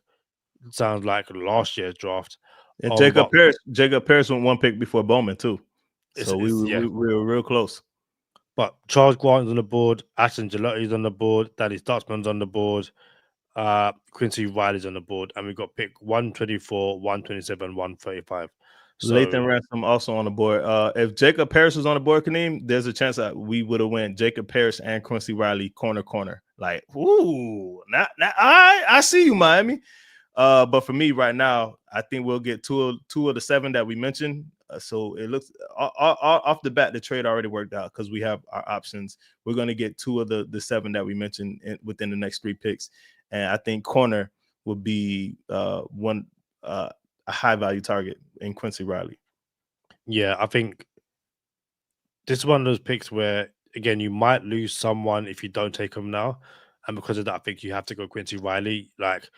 S3: Sounds like last year's draft.
S4: And Jacob Parrish went one pick before Bowman too. So we were real close.
S3: But Charles Grant's on the board, Ashton Gelotti's on the board, Danny Stutzman's on the board, Quincy Riley's on the board, and we've got pick 124, 127, 135. So,
S4: Lathan Ransom also on the board. If Jacob Parrish was on the board, Kadeem, there's a chance that we would have went Jacob Parrish and Quincy Riley corner. Like, ooh, I see you, Miami. But for me right now, I think we'll get two of the 7 that we mentioned. So it looks off the bat, the trade already worked out because we have our options. We're going to get 2 of the 7 that we mentioned within the next 3 picks. And I think corner will be a high value target in Quincy Riley.
S3: Yeah, I think this is one of those picks where, again, you might lose someone if you don't take them now. And because of that, I think you have to go Quincy Riley. Like,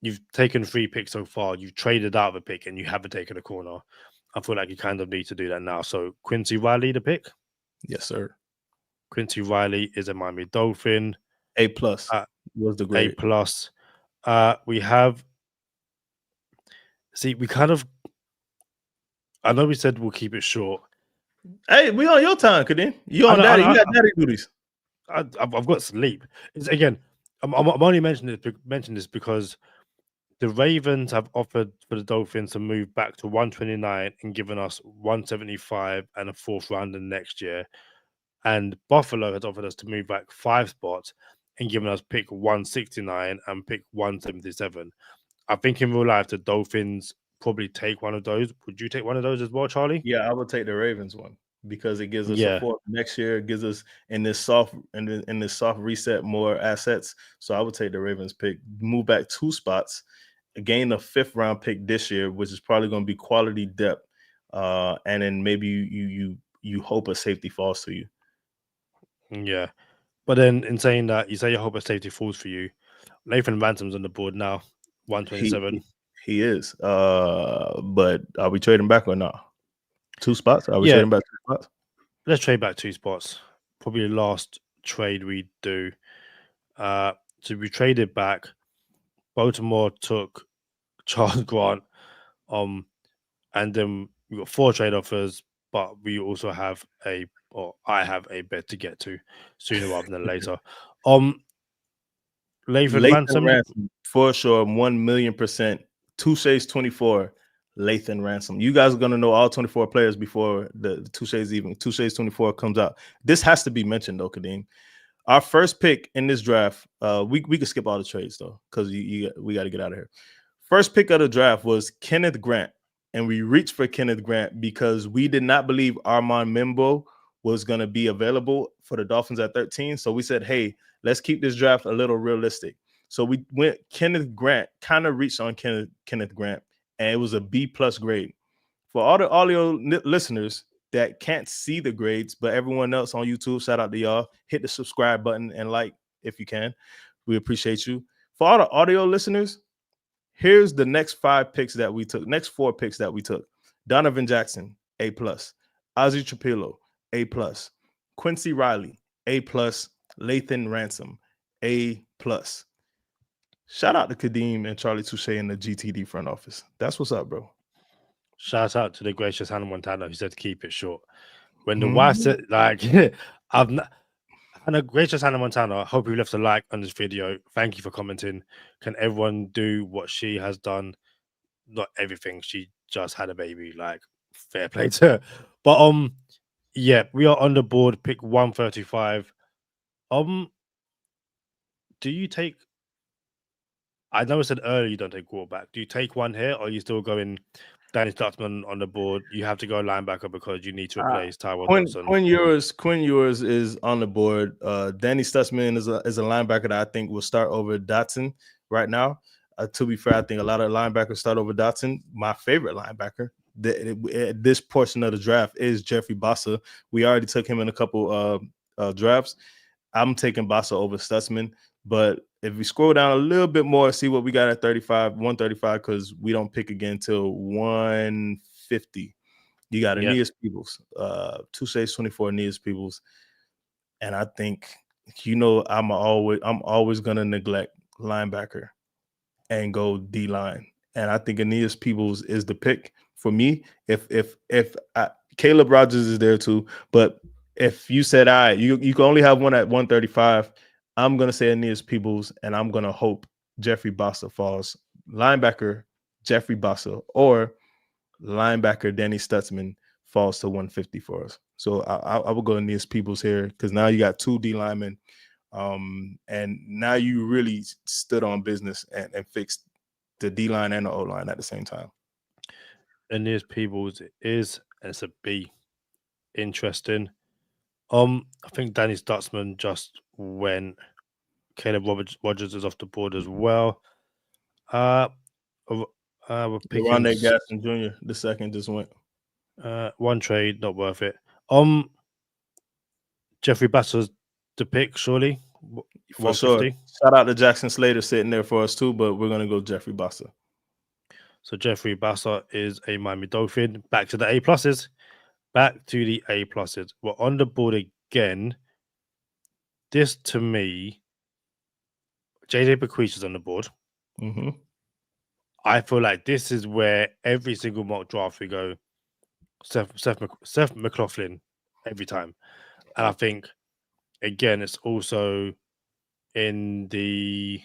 S3: you've taken 3 picks so far, you've traded out of a pick, and you haven't taken a corner. I feel like you kind of need to do that now. So Quincy Riley, the pick?
S4: Yes, sir.
S3: Quincy Riley is a Miami Dolphin.
S4: A+ was the grade.
S3: A+. We have... See, we kind of... I know we said we'll keep it short.
S4: Hey, we on your time, Kadeem. You on daddy. You got daddy duties.
S3: I've got sleep. Again, I'm only mentioning this because the Ravens have offered for the Dolphins to move back to 129 and given us 175 and a 4th rounder next year. And Buffalo has offered us to move back 5 spots and given us pick 169 and pick 177. I think in real life, the Dolphins probably take one of those. Would you take one of those as well, Charlie?
S4: Yeah, I would take the Ravens one because it gives us support next year. It gives us in this soft reset more assets. So I would take the Ravens pick, move back 2 spots, gain a 5th round pick this year, which is probably going to be quality depth. And then maybe you hope a safety falls to you.
S3: Yeah. But then in saying that, you say you hope a safety falls for you. Lathan Ransom's on the board now, 127.
S4: He is. But are we trading back or not? 2 spots? Are we trading back 2 spots?
S3: Let's trade back 2 spots. Probably the last trade we do. So we traded back. Baltimore took Charles Grant. And then we got 4 trade offers, but we also have I have a bet to get to sooner rather than later. Lathan Ransom,
S4: for sure, 1,000,000%. Touche's 24, Lathan Ransom. You guys are gonna know all 24 players before the Touche's 24 comes out. This has to be mentioned though, Kadeem. Our first pick in this draft, we could skip all the trades though, because we got to get out of here. First pick of the draft was Kenneth Grant, and we reached for Kenneth Grant because we did not believe Armand Membo was going to be available for the Dolphins at 13. So we said, hey, let's keep this draft a little realistic. So we went Kenneth Grant, kind of reached on Kenneth Grant, and it was a B+ grade. For all the audio listeners that can't see the grades, but everyone else on YouTube, shout out to y'all. Hit the subscribe button and like if you can. We appreciate you. For all the audio listeners, Here's the next 5 picks that we took. Next 4 picks that we took: Donovan Jackson, A+; Ozzie Trapilo, A+; Quincy Riley, A+; Lathan Ransom, A+. Shout out to Kadeem and Charlie Touche in the GTD front office. That's what's up, bro.
S3: Shout out to the gracious Hannah Montana who said keep it short. When the wife said, like, I've not. And a gracious Hannah Montana, I hope you left a like on this video. Thank you for commenting. Can everyone do what she has done? Not everything. She just had a baby. Like, fair play to her. But yeah, we are on the board. Pick 135. Do you take? I know I said earlier you don't take quarterback. Do you take one here, or are you still going Danny Stutzman on the board? You have to go linebacker because you need to replace Tyrell Dodson.
S4: Quinn Ewers is on the board. Danny Stutzman is a linebacker that I think will start over Dotson right now. To be fair, I think a lot of linebackers start over Dotson. My favorite linebacker at this portion of the draft is Jeffrey Bossa. We already took him in a couple drafts. I'm taking Bossa over Stutzman. But if we scroll down a little bit more, see what we got at 135, because we don't pick again till 150. You got Aeneas Peebles, Touche's 24 Aeneas Peebles. And I think, I'm always gonna neglect linebacker and go D-line. And I think Aeneas Peebles is the pick for me. If Caleb Rogers is there too, but if you said you can only have one at 135, I'm going to say Aeneas Peebles, and I'm going to hope Jeffrey Bossa falls. Linebacker, Jeffrey Bossa, or linebacker, Danny Stutzman, falls to 150 for us. So I will go Aeneas Peebles here, because now you got 2 D linemen, and now you really stood on business and fixed the D-line and the O-line at the same time.
S3: Aeneas Peebles is, and it's a B. Interesting. I think Danny Stutzman just went. Caleb Rogers is off the board as well. We're picking
S4: Rondé Gaston Jr. the second just went.
S3: One trade, not worth it. Jeffrey Basser's the pick, surely.
S4: For sure. Shout out to Jackson Slater sitting there for us too, but we're gonna go Jeffrey Basser.
S3: So Jeffrey Basser is a Miami Dolphin. Back to the A pluses. Back to the A pluses. We're on the board again. This to me, JJ Bequeath is on the board.
S4: Mm-hmm.
S3: I feel like this is where every single mock draft we go Seth McLaughlin every time. And I think, again, it's also in the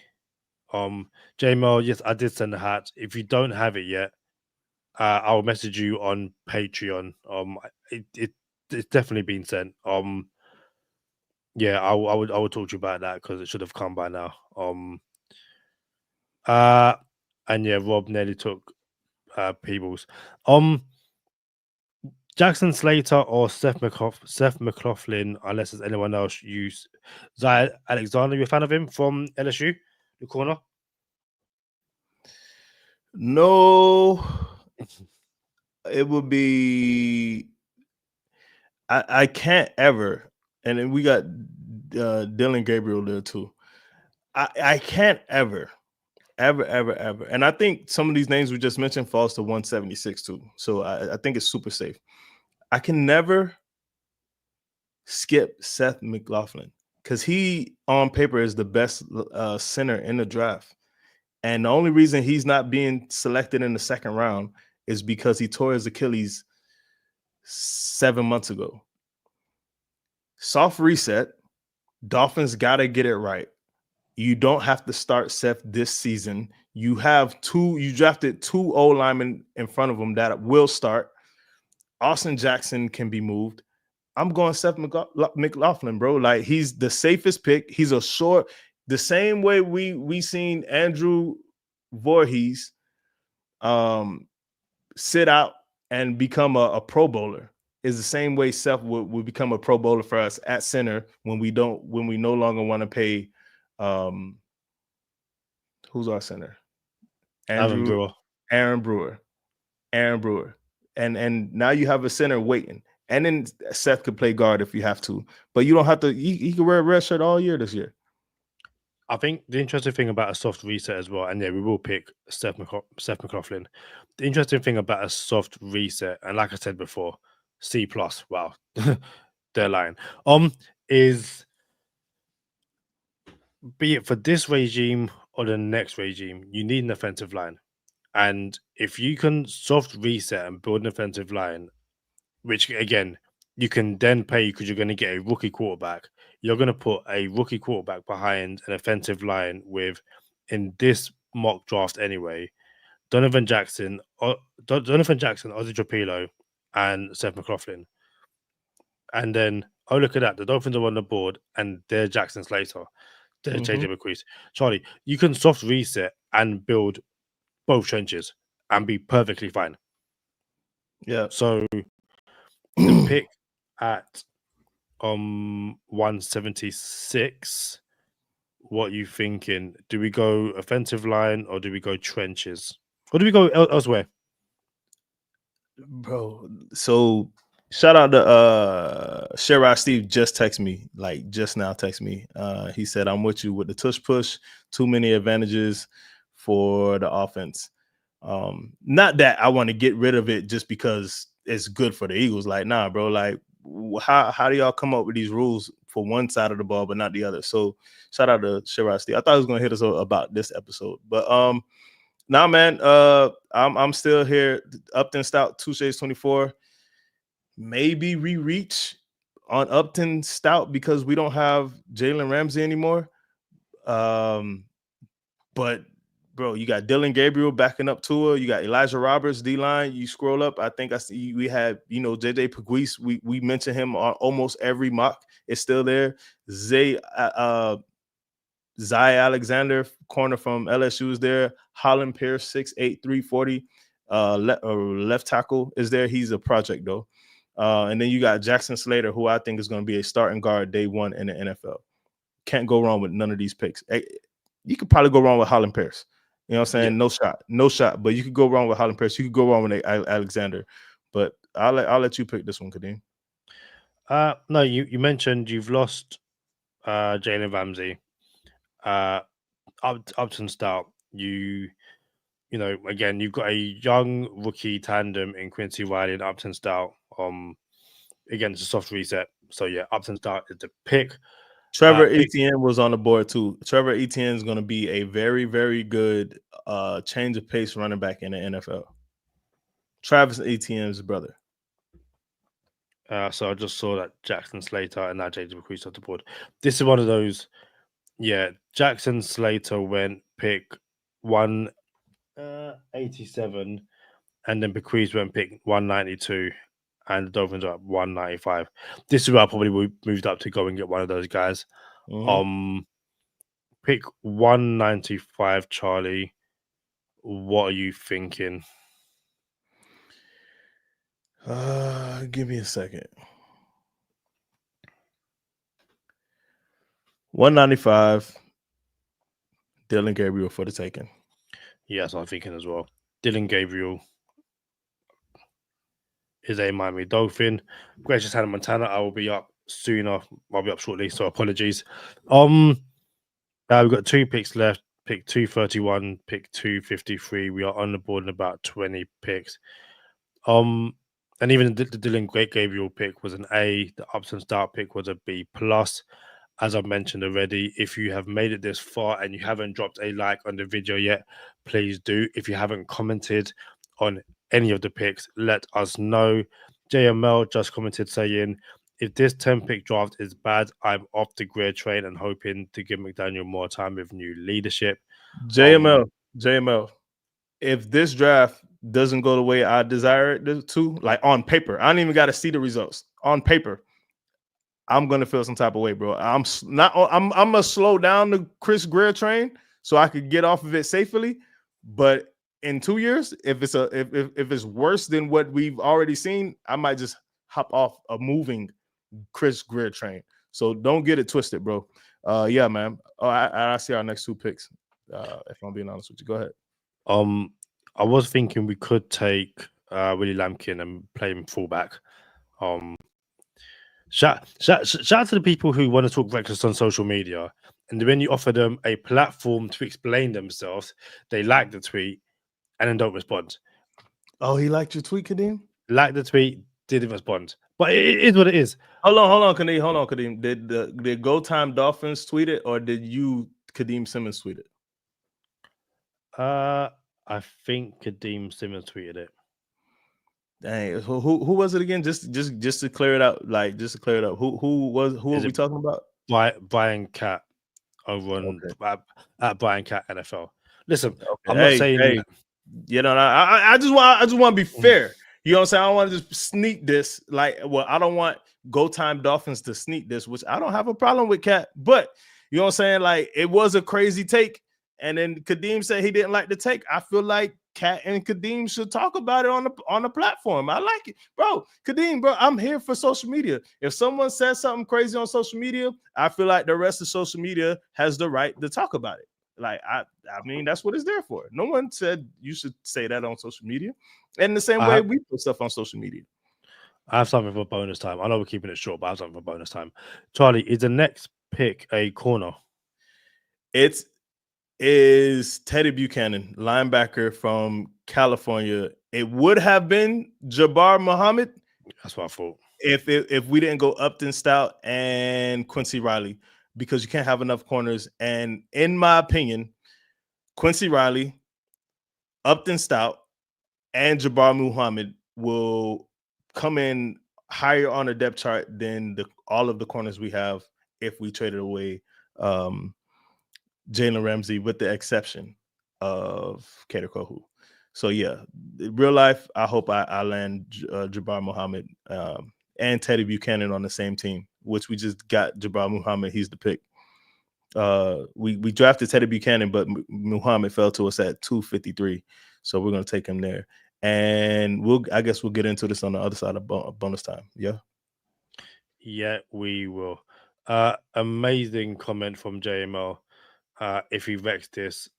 S3: J-Mel, yes, I did send the hat. If you don't have it yet, I'll message you on Patreon. It's definitely been sent. Yeah, I would talk to you about that because it should have come by now. And yeah, Rob nearly took Peebles. Jackson Slater or Seth McLaughlin, unless there's anyone else. Zay Alexander, you a fan of him from LSU, the corner?
S4: No, it would be. I can't ever, and then we got Dylan Gabriel there too. I can't ever, and I think some of these names we just mentioned falls to 176 too. So I think it's super safe. I can never skip Seth McLaughlin because he on paper is the best center in the draft. And the only reason he's not being selected in the second round is because he tore his Achilles 7 months ago. Soft reset. Dolphins got to get it right. You don't have to start Seth this season. You drafted 2 O linemen in front of him that will start. Austin Jackson can be moved. I'm going Seth McLaughlin, bro. Like, he's the safest pick. He's a short, the same way we seen Andrew Voorhees sit out and become a Pro Bowler is the same way Seth would become a Pro Bowler for us at center when we no longer want to pay who's our center? Aaron Brewer. And now you have a center waiting. And then Seth could play guard if you have to. But you don't have to. He can wear a red shirt all year this year.
S3: I think the interesting thing about a soft reset as well, and yeah, we will pick Seth McLaughlin. The interesting thing about a soft reset, and like I said before, C plus. Wow, they're lying. Is be it for this regime or the next regime, you need an offensive line, and if you can soft reset and build an offensive line, which again you can then pay because you're going to get a rookie quarterback. You're going to put a rookie quarterback behind an offensive line with, in this mock draft anyway, Donovan Jackson, Ozzy Tropilo, and Seth McLaughlin. And then, oh, look at that. The Dolphins are on the board, and they're Jackson Slater. They're JJ McQueen. Charlie, you can soft reset and build both trenches and be perfectly fine.
S4: Yeah.
S3: So the pick at 176, what are you thinking? Do we go offensive line or do we go trenches? Or do we go elsewhere?
S4: Bro, so shout out to Sherrod Steve just text me, like just now text me. He said, I'm with you with the tush push, too many advantages for the offense. Not that I want to get rid of it just because it's good for the Eagles. Like, nah, bro, like how do y'all come up with these rules for one side of the ball but not the other? So shout out to Sherrod Steve. I thought he was gonna hit us about this episode, but nah, man, I'm still here. Upton Stout, 2 Shades 24. Maybe we reach on Upton Stout because we don't have Jalen Ramsey anymore. But bro, you got Dylan Gabriel backing up Tua. You got Elijah Roberts, D-line. You scroll up. I think I see we had, JJ Pegues. We mention him on almost every mock. It's still there. Zay Alexander, corner from LSU, is there. Holland Pierce, 6'8", 340. Left tackle is there. He's a project, though. And then you got Jackson Slater, who I think is going to be a starting guard day one in the NFL. Can't go wrong with none of these picks. You could probably go wrong with Holland Pierce. You know what I'm saying? Yeah. No shot. But you could go wrong with Holland Pierce. You could go wrong with Alexander. But I'll let you pick this one, Kadeem.
S3: No, you mentioned you've lost Jalen Ramsey. Upton Stout, again, you've got a young rookie tandem in Quincy Riley and Upton Stout. Again, it's a soft reset. So yeah, Upton Stout is the pick.
S4: Trevor Etienne was on the board too. Trevor Etienne is going to be a very, very good change of pace running back in the NFL. Travis Etienne's brother.
S3: So I just saw that Jackson Slater and now JJ McQueen on the board. This is one of those. Yeah, Jackson Slater went pick 187, and then Bequeath went pick 192, and the Dolphins are at 195. This is where I probably moved up to go and get one of those guys. Pick 195, Charlie. What are you thinking?
S4: Give me a second. 195. Dylan Gabriel for the taking.
S3: Yes, I'm thinking as well. Dylan Gabriel is a Miami Dolphin. Gracious Hannah Montana. I will be up sooner. I'll be up shortly, so apologies. We've got 2 picks left. Pick 231, pick 253. We are on the board in about 20 picks. And even the Dylan Gabriel pick was an A. The Upton Stout pick was a B plus. As I've mentioned already, if you have made it this far and you haven't dropped a like on the video yet, please do. If you haven't commented on any of the picks, let us know. JML just commented saying, if this 10-pick draft is bad, I'm off the Greer train and hoping to give McDaniel more time with new leadership.
S4: JML, if this draft doesn't go the way I desire it to, like on paper, I don't even got to see the results. On paper, I'm gonna feel some type of way, bro. I'm gonna slow down the Chris Greer train so I could get off of it safely. But in 2 years, if it's worse than what we've already seen, I might just hop off a moving Chris Greer train. So don't get it twisted, bro. Yeah, man. I see our next 2 picks. If I'm being honest with you, go ahead.
S3: I was thinking we could take Willie Lampkin and play him fullback. Shout out to the people who want to talk reckless on social media And when you offer them a platform to explain themselves, they like the tweet and then don't respond.
S4: Oh, he liked your tweet, Kadeem?
S3: Like the tweet, didn't respond. But it is what it is.
S4: Hold on, Kadeem. Did Go Time Dolphins tweet it, or did you, Kadeem Simmons, tweet it?
S3: I think Kadeem Simmons tweeted it.
S4: Dang, who was it again? Just to clear it out, Who are we talking about?
S3: Brian Cat over on at Brian Cat NFL. Listen,
S4: Okay.
S3: I'm not saying
S4: that. You know, I just want to be fair. You know what I'm saying? I don't want to just sneak this. I don't want Go Time Dolphins to sneak this, which I don't have a problem with, Cat. But you know what I'm saying? It was a crazy take. And then Kadeem said he didn't like the take. I feel like Cat and Kadeem should talk about it on the platform. I like it, bro. Kadeem, bro, I'm here for social media. If someone says something crazy on social media, I feel like the rest of social media has the right to talk about it. I mean, that's what it's there for. No one said you should say that on social media. And the same way we put stuff on social media.
S3: I have something for bonus time. I know we're keeping it short, but I have something for bonus time. Charlie, is the next pick a corner?
S4: It is Teddy Buchanan, linebacker from California. It would have been Jabbar Muhammad.
S3: That's what I thought.
S4: If we didn't go Upton Stout and Quincy Riley, because you can't have enough corners. And in my opinion, Quincy Riley, Upton Stout, and Jabbar Muhammad will come in higher on the depth chart than all of the corners we have if we traded away Jalen Ramsey, with the exception of Kader Kohu. So yeah, real life, I hope I land Jabbar Muhammad and Teddy Buchanan on the same team, which we just got Jabbar Muhammad. He's the pick. We drafted Teddy Buchanan, but Muhammad fell to us at 253. So we're gonna take him there. And I guess we'll get into this on the other side of bonus time. Yeah.
S3: Yeah, we will. Amazing comment from JML. If he wrecks this,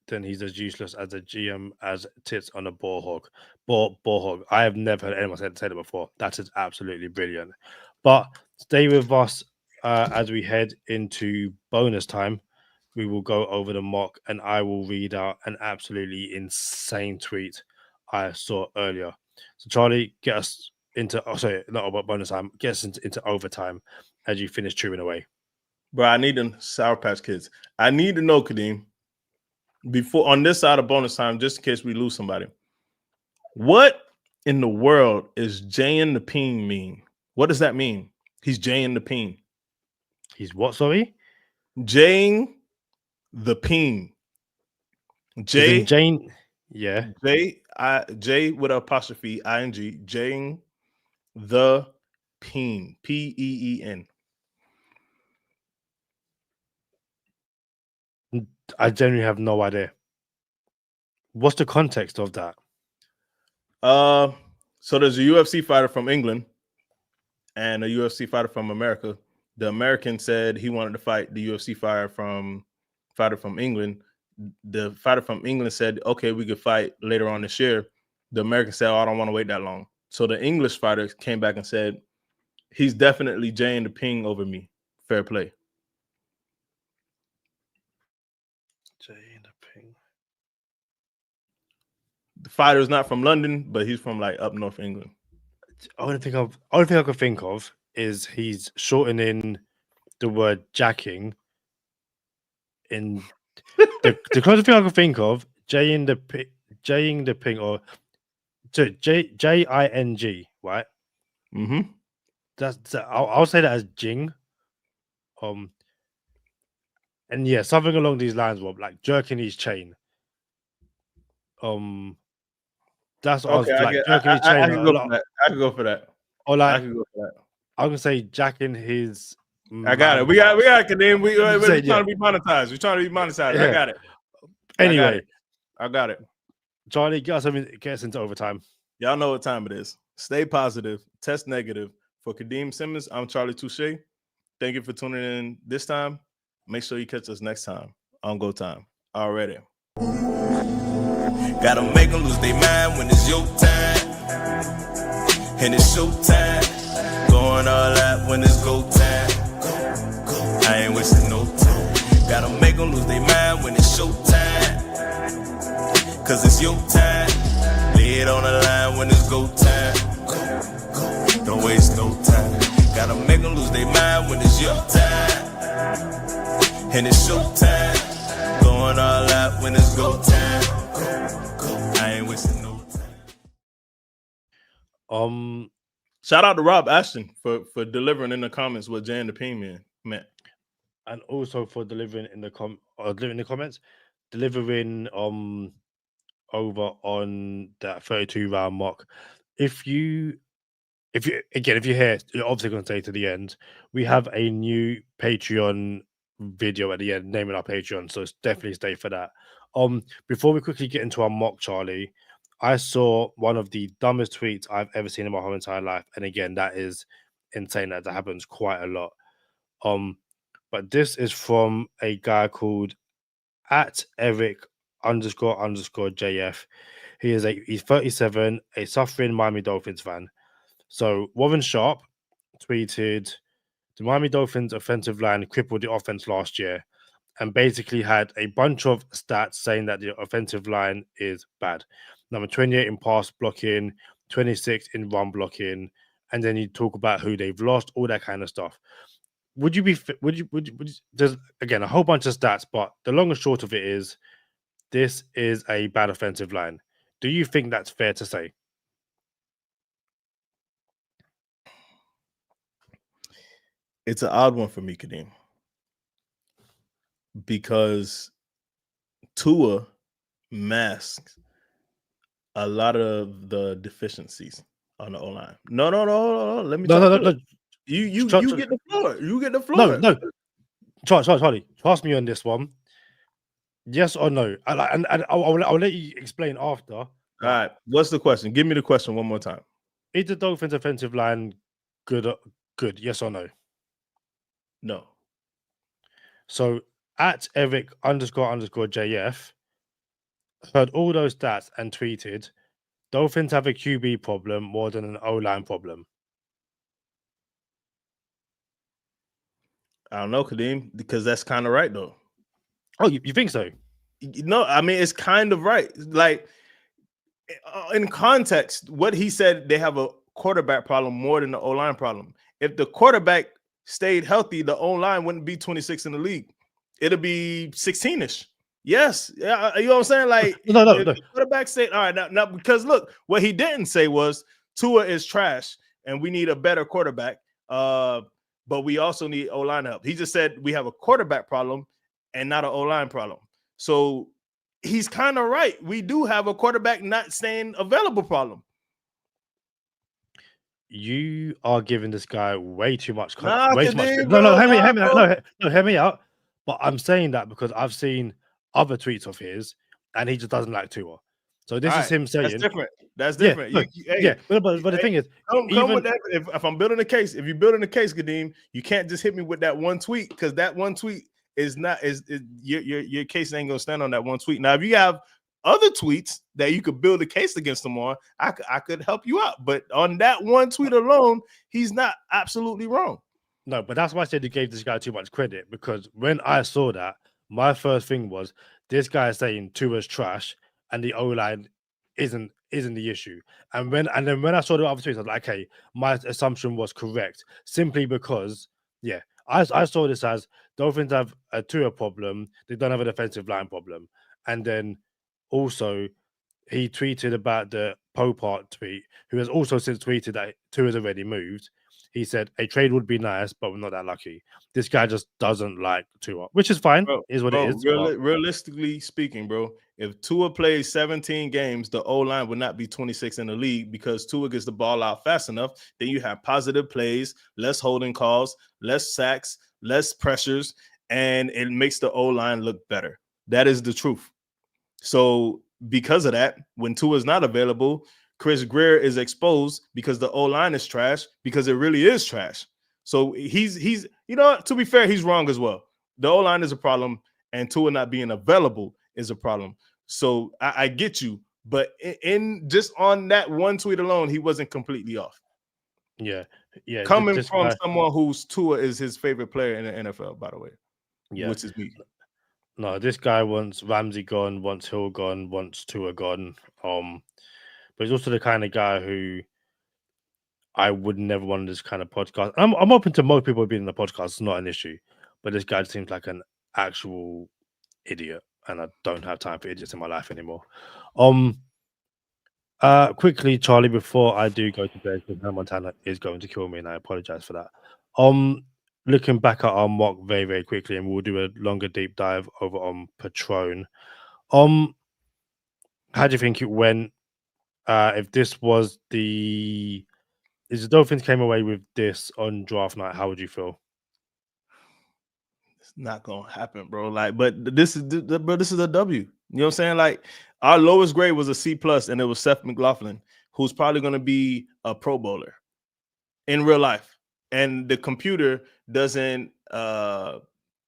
S3: then he's as useless as a GM as tits on a ball hog. Ball hog. I have never heard anyone say that before. That is absolutely brilliant. But stay with us as we head into bonus time. We will go over the mock, and I will read out an absolutely insane tweet I saw earlier. So Charlie, get us into not about bonus time. Get us into overtime as you finish chewing away.
S4: Bro, I need them Sour Patch Kids. I need to know, Kadeem, before on this side of bonus time, just in case we lose somebody. What in the world is Jaylen the Peen mean? What does that mean? He's Jaylen the Peen.
S3: He's what, sorry?
S4: Jaylen the Peen.
S3: Jane. Yeah.
S4: J with an apostrophe ing. Jaylen the Peen. P-E-E-N.
S3: I genuinely have no idea. What's the context of that?
S4: So there's a UFC fighter from England and a UFC fighter from America. The American said he wanted to fight the UFC fighter from England. The fighter from England said, okay, we could fight later on this year. The American said, oh, I don't want to wait that long. So the English fighter came back and said, he's definitely Jaylen the Ping over me. Fair play.
S3: Jaylen the Ping.
S4: The fighter is not from London, but he's from up north England.
S3: Only thing I could think of is he's shortening the word jacking in the closest thing I could think of, Jaylen the Ping, or J-I-N-G, right?
S4: Mm-hmm.
S3: I'll say that as Jing. And yeah, something along these lines, Rob, like jerking his chain. That's what
S4: okay,
S3: I was like, jerking his chain.
S4: I can go for that.
S3: Or like,
S4: I can go for that.
S3: I can say jacking his.
S4: I got it. We got Kadeem. We're trying to be monetized. We're trying to be monetized. Yeah. I got it.
S3: Anyway,
S4: I got it.
S3: Charlie, get us into overtime.
S4: Y'all know what time it is. Stay positive. Test negative. For Kadeem Simmons, I'm Charlie Touche. Thank you for tuning in this time. Make sure you catch us next time on Go Time. Already.
S2: Gotta make them lose their mind when it's your time. And it's show time. Going all out when it's go time. I ain't wasting no time. Gotta make them lose their mind when it's showtime. Cause it's your time. Lay it on the line when it's go time. Don't waste no time. Gotta make them lose their mind when it's your time. And it's showtime. Going all out when it's go time. I ain't wasting no time.
S4: Shout out to Rob Ashton for delivering in the comments what Jay and the P meant.
S3: And also for delivering in the comments, delivering over on that 32 round mock. If you hear, you're obviously going to stay to the end. We have a new Patreon video at the end, naming our Patreon, so definitely stay for that. Before we quickly get into our mock, Charlie, I saw one of the dumbest tweets I've ever seen in my whole entire life, and again, that is insane. That happens quite a lot. But this is from a guy called @Eric__JF. He's 37, a suffering Miami Dolphins fan. So Warren Sharp tweeted, the Miami Dolphins offensive line crippled the offense last year, and basically had a bunch of stats saying that the offensive line is bad. Number 28 in pass blocking, 26 in run blocking, and then you talk about who they've lost, all that kind of stuff. Would you there's again a whole bunch of stats, but the long and short of it is this is a bad offensive line. Do you think that's fair to say?
S4: It's an odd one for me, Kadeem, because Tua masks a lot of the deficiencies on the O-line. No. Let me
S3: No.
S4: You get the floor. You get the floor.
S3: No. Charlie, pass me on this one. Yes or no? I'll let you explain after.
S4: All right. What's the question? Give me the question one more time.
S3: Is the Dolphins' offensive line good? Yes or no?
S4: No.
S3: So @Eric__JF heard all those stats and tweeted, Dolphins have a QB problem more than an O-line problem.
S4: I don't know, Kadeem, because that's kind of right, though.
S3: Oh, you think so?
S4: No, I mean, it's kind of right. Like, in context, what he said, they have a quarterback problem more than the O-line problem. If the quarterback stayed healthy, the O-line wouldn't be 26 in the league. It'll be 16-ish. Yes. Yeah, you know what I'm saying? Like,
S3: no.
S4: The quarterback stayed, all right, now, because look, what he didn't say was Tua is trash and we need a better quarterback. But we also need O-line help. He just said we have a quarterback problem and not an O-line problem. So he's kind of right. We do have a quarterback not staying available problem.
S3: You are giving this guy way too much.
S4: Hear
S3: me out. But I'm saying that because I've seen other tweets of his, and he just doesn't like Tua. So this is him saying
S4: that's different.
S3: But the thing is,
S4: come with that. If I'm building a case, if you're building a case, Kadeem, you can't just hit me with that one tweet, because that one tweet is not your case ain't gonna stand on that one tweet. Now, if you have other tweets that you could build a case against him on, I could help you out. But on that one tweet alone, he's not absolutely wrong.
S3: No, but that's why I said you gave this guy too much credit, because when I saw that, my first thing was this guy is saying Tua's trash and the O-line isn't the issue. And then when I saw the other tweets, I was like, okay, my assumption was correct, simply because I saw this as Dolphins have a Tua problem, they don't have an offensive line problem. And then also he tweeted about the Popart tweet, who has also since tweeted that Tua's already moved. He said a trade would be nice, but we're not that lucky. This guy just doesn't like Tua, which is fine. Is what it is.
S4: Realistically speaking, bro, if Tua plays 17 games, the O-line would not be 26 in the league, because Tua gets the ball out fast enough. Then you have positive plays, less holding calls, less sacks, less pressures, and it makes the O-line look better. That is the truth. So because of that, when Tua is not available, Chris Greer is exposed because the O-line is trash, because it really is trash. So he's to be fair, he's wrong as well. The O-line is a problem, and Tua not being available is a problem. So I get you, but in just on that one tweet alone, he wasn't completely off.
S3: Yeah.
S4: Coming from someone whose Tua is his favorite player in the NFL, by the way.
S3: Yeah.
S4: Which is me.
S3: No, this guy wants Ramsey gone, wants Hill gone, wants Tua gone. But he's also the kind of guy who I would never want this kind of podcast. I'm open to most people being in the podcast. It's not an issue, but this guy seems like an actual idiot, and I don't have time for idiots in my life anymore. Quickly, Charlie, before I do go to bed, because Hannah Montana is going to kill me, and I apologize for that. Looking back at our mock very, very quickly, and we'll do a longer deep dive over on Patron. How do you think it went? If this was the Dolphins came away with this on draft night, how would you feel?
S4: It's not gonna happen, bro. Like, but this is a W. You know what I'm saying? Like, our lowest grade was a C+, and it was Seth McLaughlin, who's probably gonna be a Pro Bowler in real life. And the computer doesn't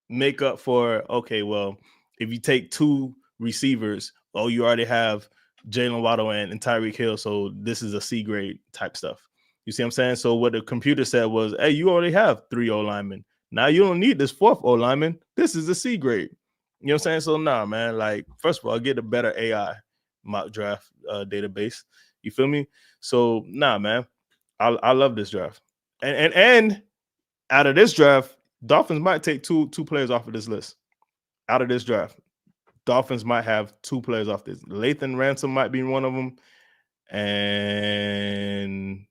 S4: make up for, okay, well, if you take 2 receivers, you already have Jaylen Waddle and Tyreek Hill, so this is a C grade type stuff. You see what I'm saying? So what the computer said was, hey, you already have 3 O linemen. Now you don't need this 4th O lineman. This is a C grade. You know what I'm saying? So nah, man, like, first of all, get a better AI mock draft database. You feel me? So nah, man, I love this draft. And out of this draft, Dolphins might take two players off of this list. Out of this draft, Dolphins might have 2 players off this. Lathan Ransom might be one of them, and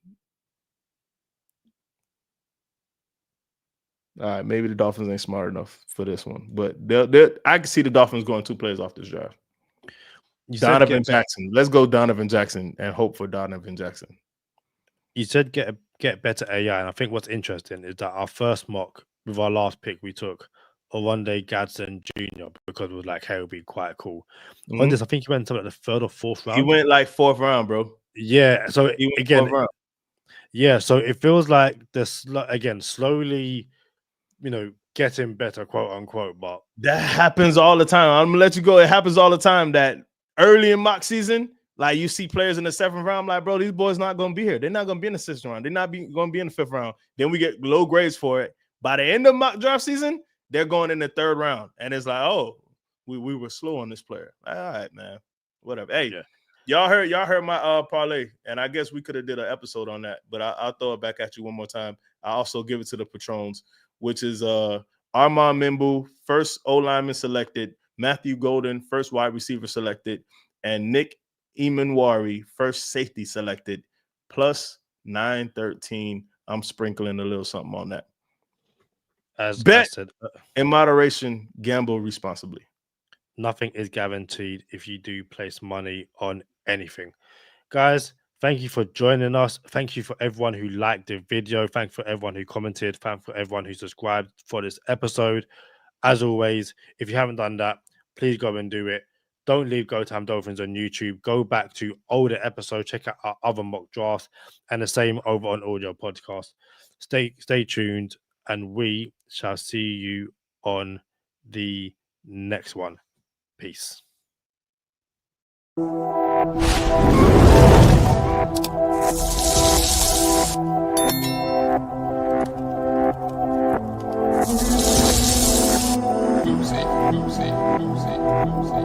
S4: all right, maybe the Dolphins ain't smart enough for this one, but I can see the Dolphins going 2 players off this draft. Donovan Jackson. Let's go Donovan Jackson and hope for Donovan Jackson.
S3: You said get better AI, and I think what's interesting is that our first mock with our last pick we took Oronde Gadsden Jr. because it was like, hey, it would be quite cool. On this, I think he went to like the 3rd or 4th round.
S4: He went like 4th round, bro.
S3: Yeah. So again,
S4: 4th round.
S3: Yeah. So it feels like this again, slowly, getting better, quote unquote. But
S4: that happens all the time. I'm gonna let you go. It happens all the time that early in mock season, like you see players in the 7th round, like, bro, these boys not gonna be here. They're not gonna be in the 6th round. They're not gonna be in the 5th round. Then we get low grades for it. By the end of mock draft season, they're going in the 3rd round, and it's like, oh, we were slow on this player. All right, man, whatever. Hey, y'all heard my parlay, and I guess we could have did an episode on that, but I'll throw it back at you one more time. I also give it to the patrons, which is Armand Mimbu, 1st O lineman selected, Matthew Golden, 1st wide receiver selected, and Nick Emanwari, 1st safety selected, plus 913. I'm sprinkling a little something on that.
S3: As
S4: Bet
S3: I said,
S4: in moderation, gamble responsibly.
S3: Nothing is guaranteed if you do place money on anything. Guys, thank you for joining us. Thank you for everyone who liked the video. Thank you for everyone who commented. Thank you for everyone who subscribed for this episode. As always, if you haven't done that, please go and do it. Don't leave Go Time Dolphins on YouTube. Go back to older episodes. Check out our other mock drafts and the same over on audio podcast. Stay tuned, and we shall see you on the next one. Peace.
S6: Oopsie.